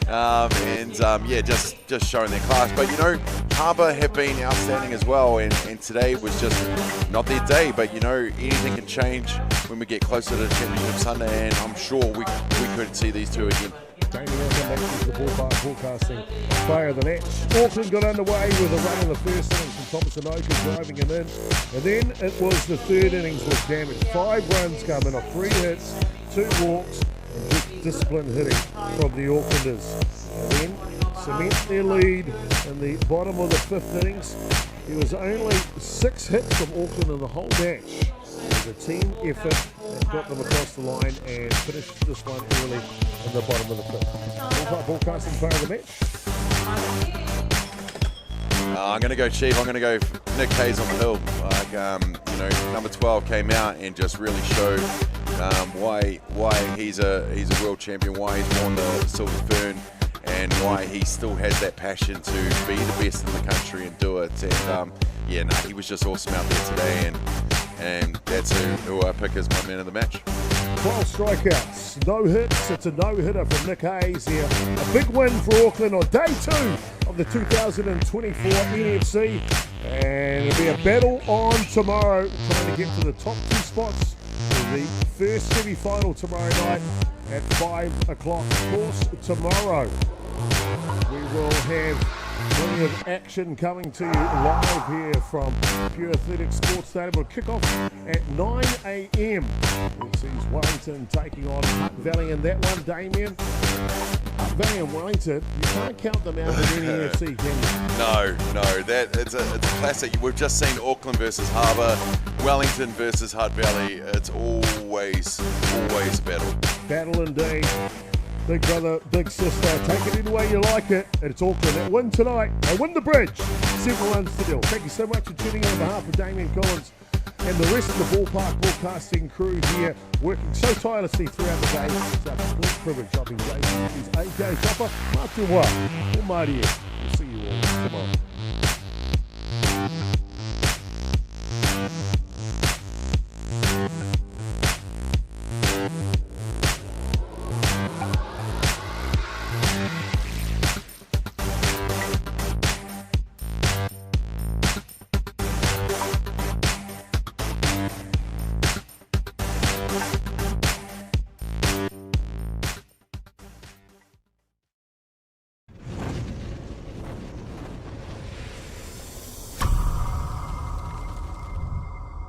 Yeah, just showing their class. But, you know, Harbour have been outstanding as well, and today was just not their day. But, you know, anything can change when we get closer to Championship Sunday, and I'm sure we could see these two again. Damien is the Ballpark Broadcasting Player of the Match. Auckland got underway with a run in the first innings from Thomas and Oka driving him in. And then it was the 3rd innings with damage. 5 runs coming off 3 hits, 2 walks, and just disciplined hitting from the Aucklanders. And then cement their lead in the bottom of the 5th innings. There was only 6 hits from Auckland in the whole match. It was a team effort that got them across the line and finished this one early in the bottom of the 5th. Ballpark Broadcasting player of the match. I'm going to go Chief. I'm going to go Nick Hayes on the hill. Like, number 12 came out and just really showed why he's a world champion, why he's won the Silver Fern, and why he still has that passion to be the best in the country and do it. And he was just awesome out there today, and that's who I pick as my man of the match. 12 strikeouts, no hits. It's a no-hitter from Nick Hayes here. A big win for Auckland on day 2 of the 2024 NFC. And it'll be a battle on tomorrow, trying to get to the top 2 spots for the first semi-final tomorrow night at 5 o'clock. Of course, tomorrow we will have plenty of action coming to you live here from Pure Athletics Sports Stadium. Will kick off at 9 a.m. It sees Wellington taking on Hutt Valley in that one, Damien. Hutt Valley and Wellington, you can't count them out in any NFC, can you? No, it's a classic. We've just seen Auckland versus Harbour, Wellington versus Hutt Valley. It's always a battle. Battle indeed. Big brother, big sister, take it any way you like it. And it's Auckland that win tonight. They win the bridge. 7-1. Thank you so much for tuning in on behalf of Damien Collins and the rest of the Ballpark Broadcasting crew here, working so tirelessly throughout the day. It's our complete privilege. I've been Jason, AJ Chopper, Martin Wa, Almighty. We'll see you all tomorrow.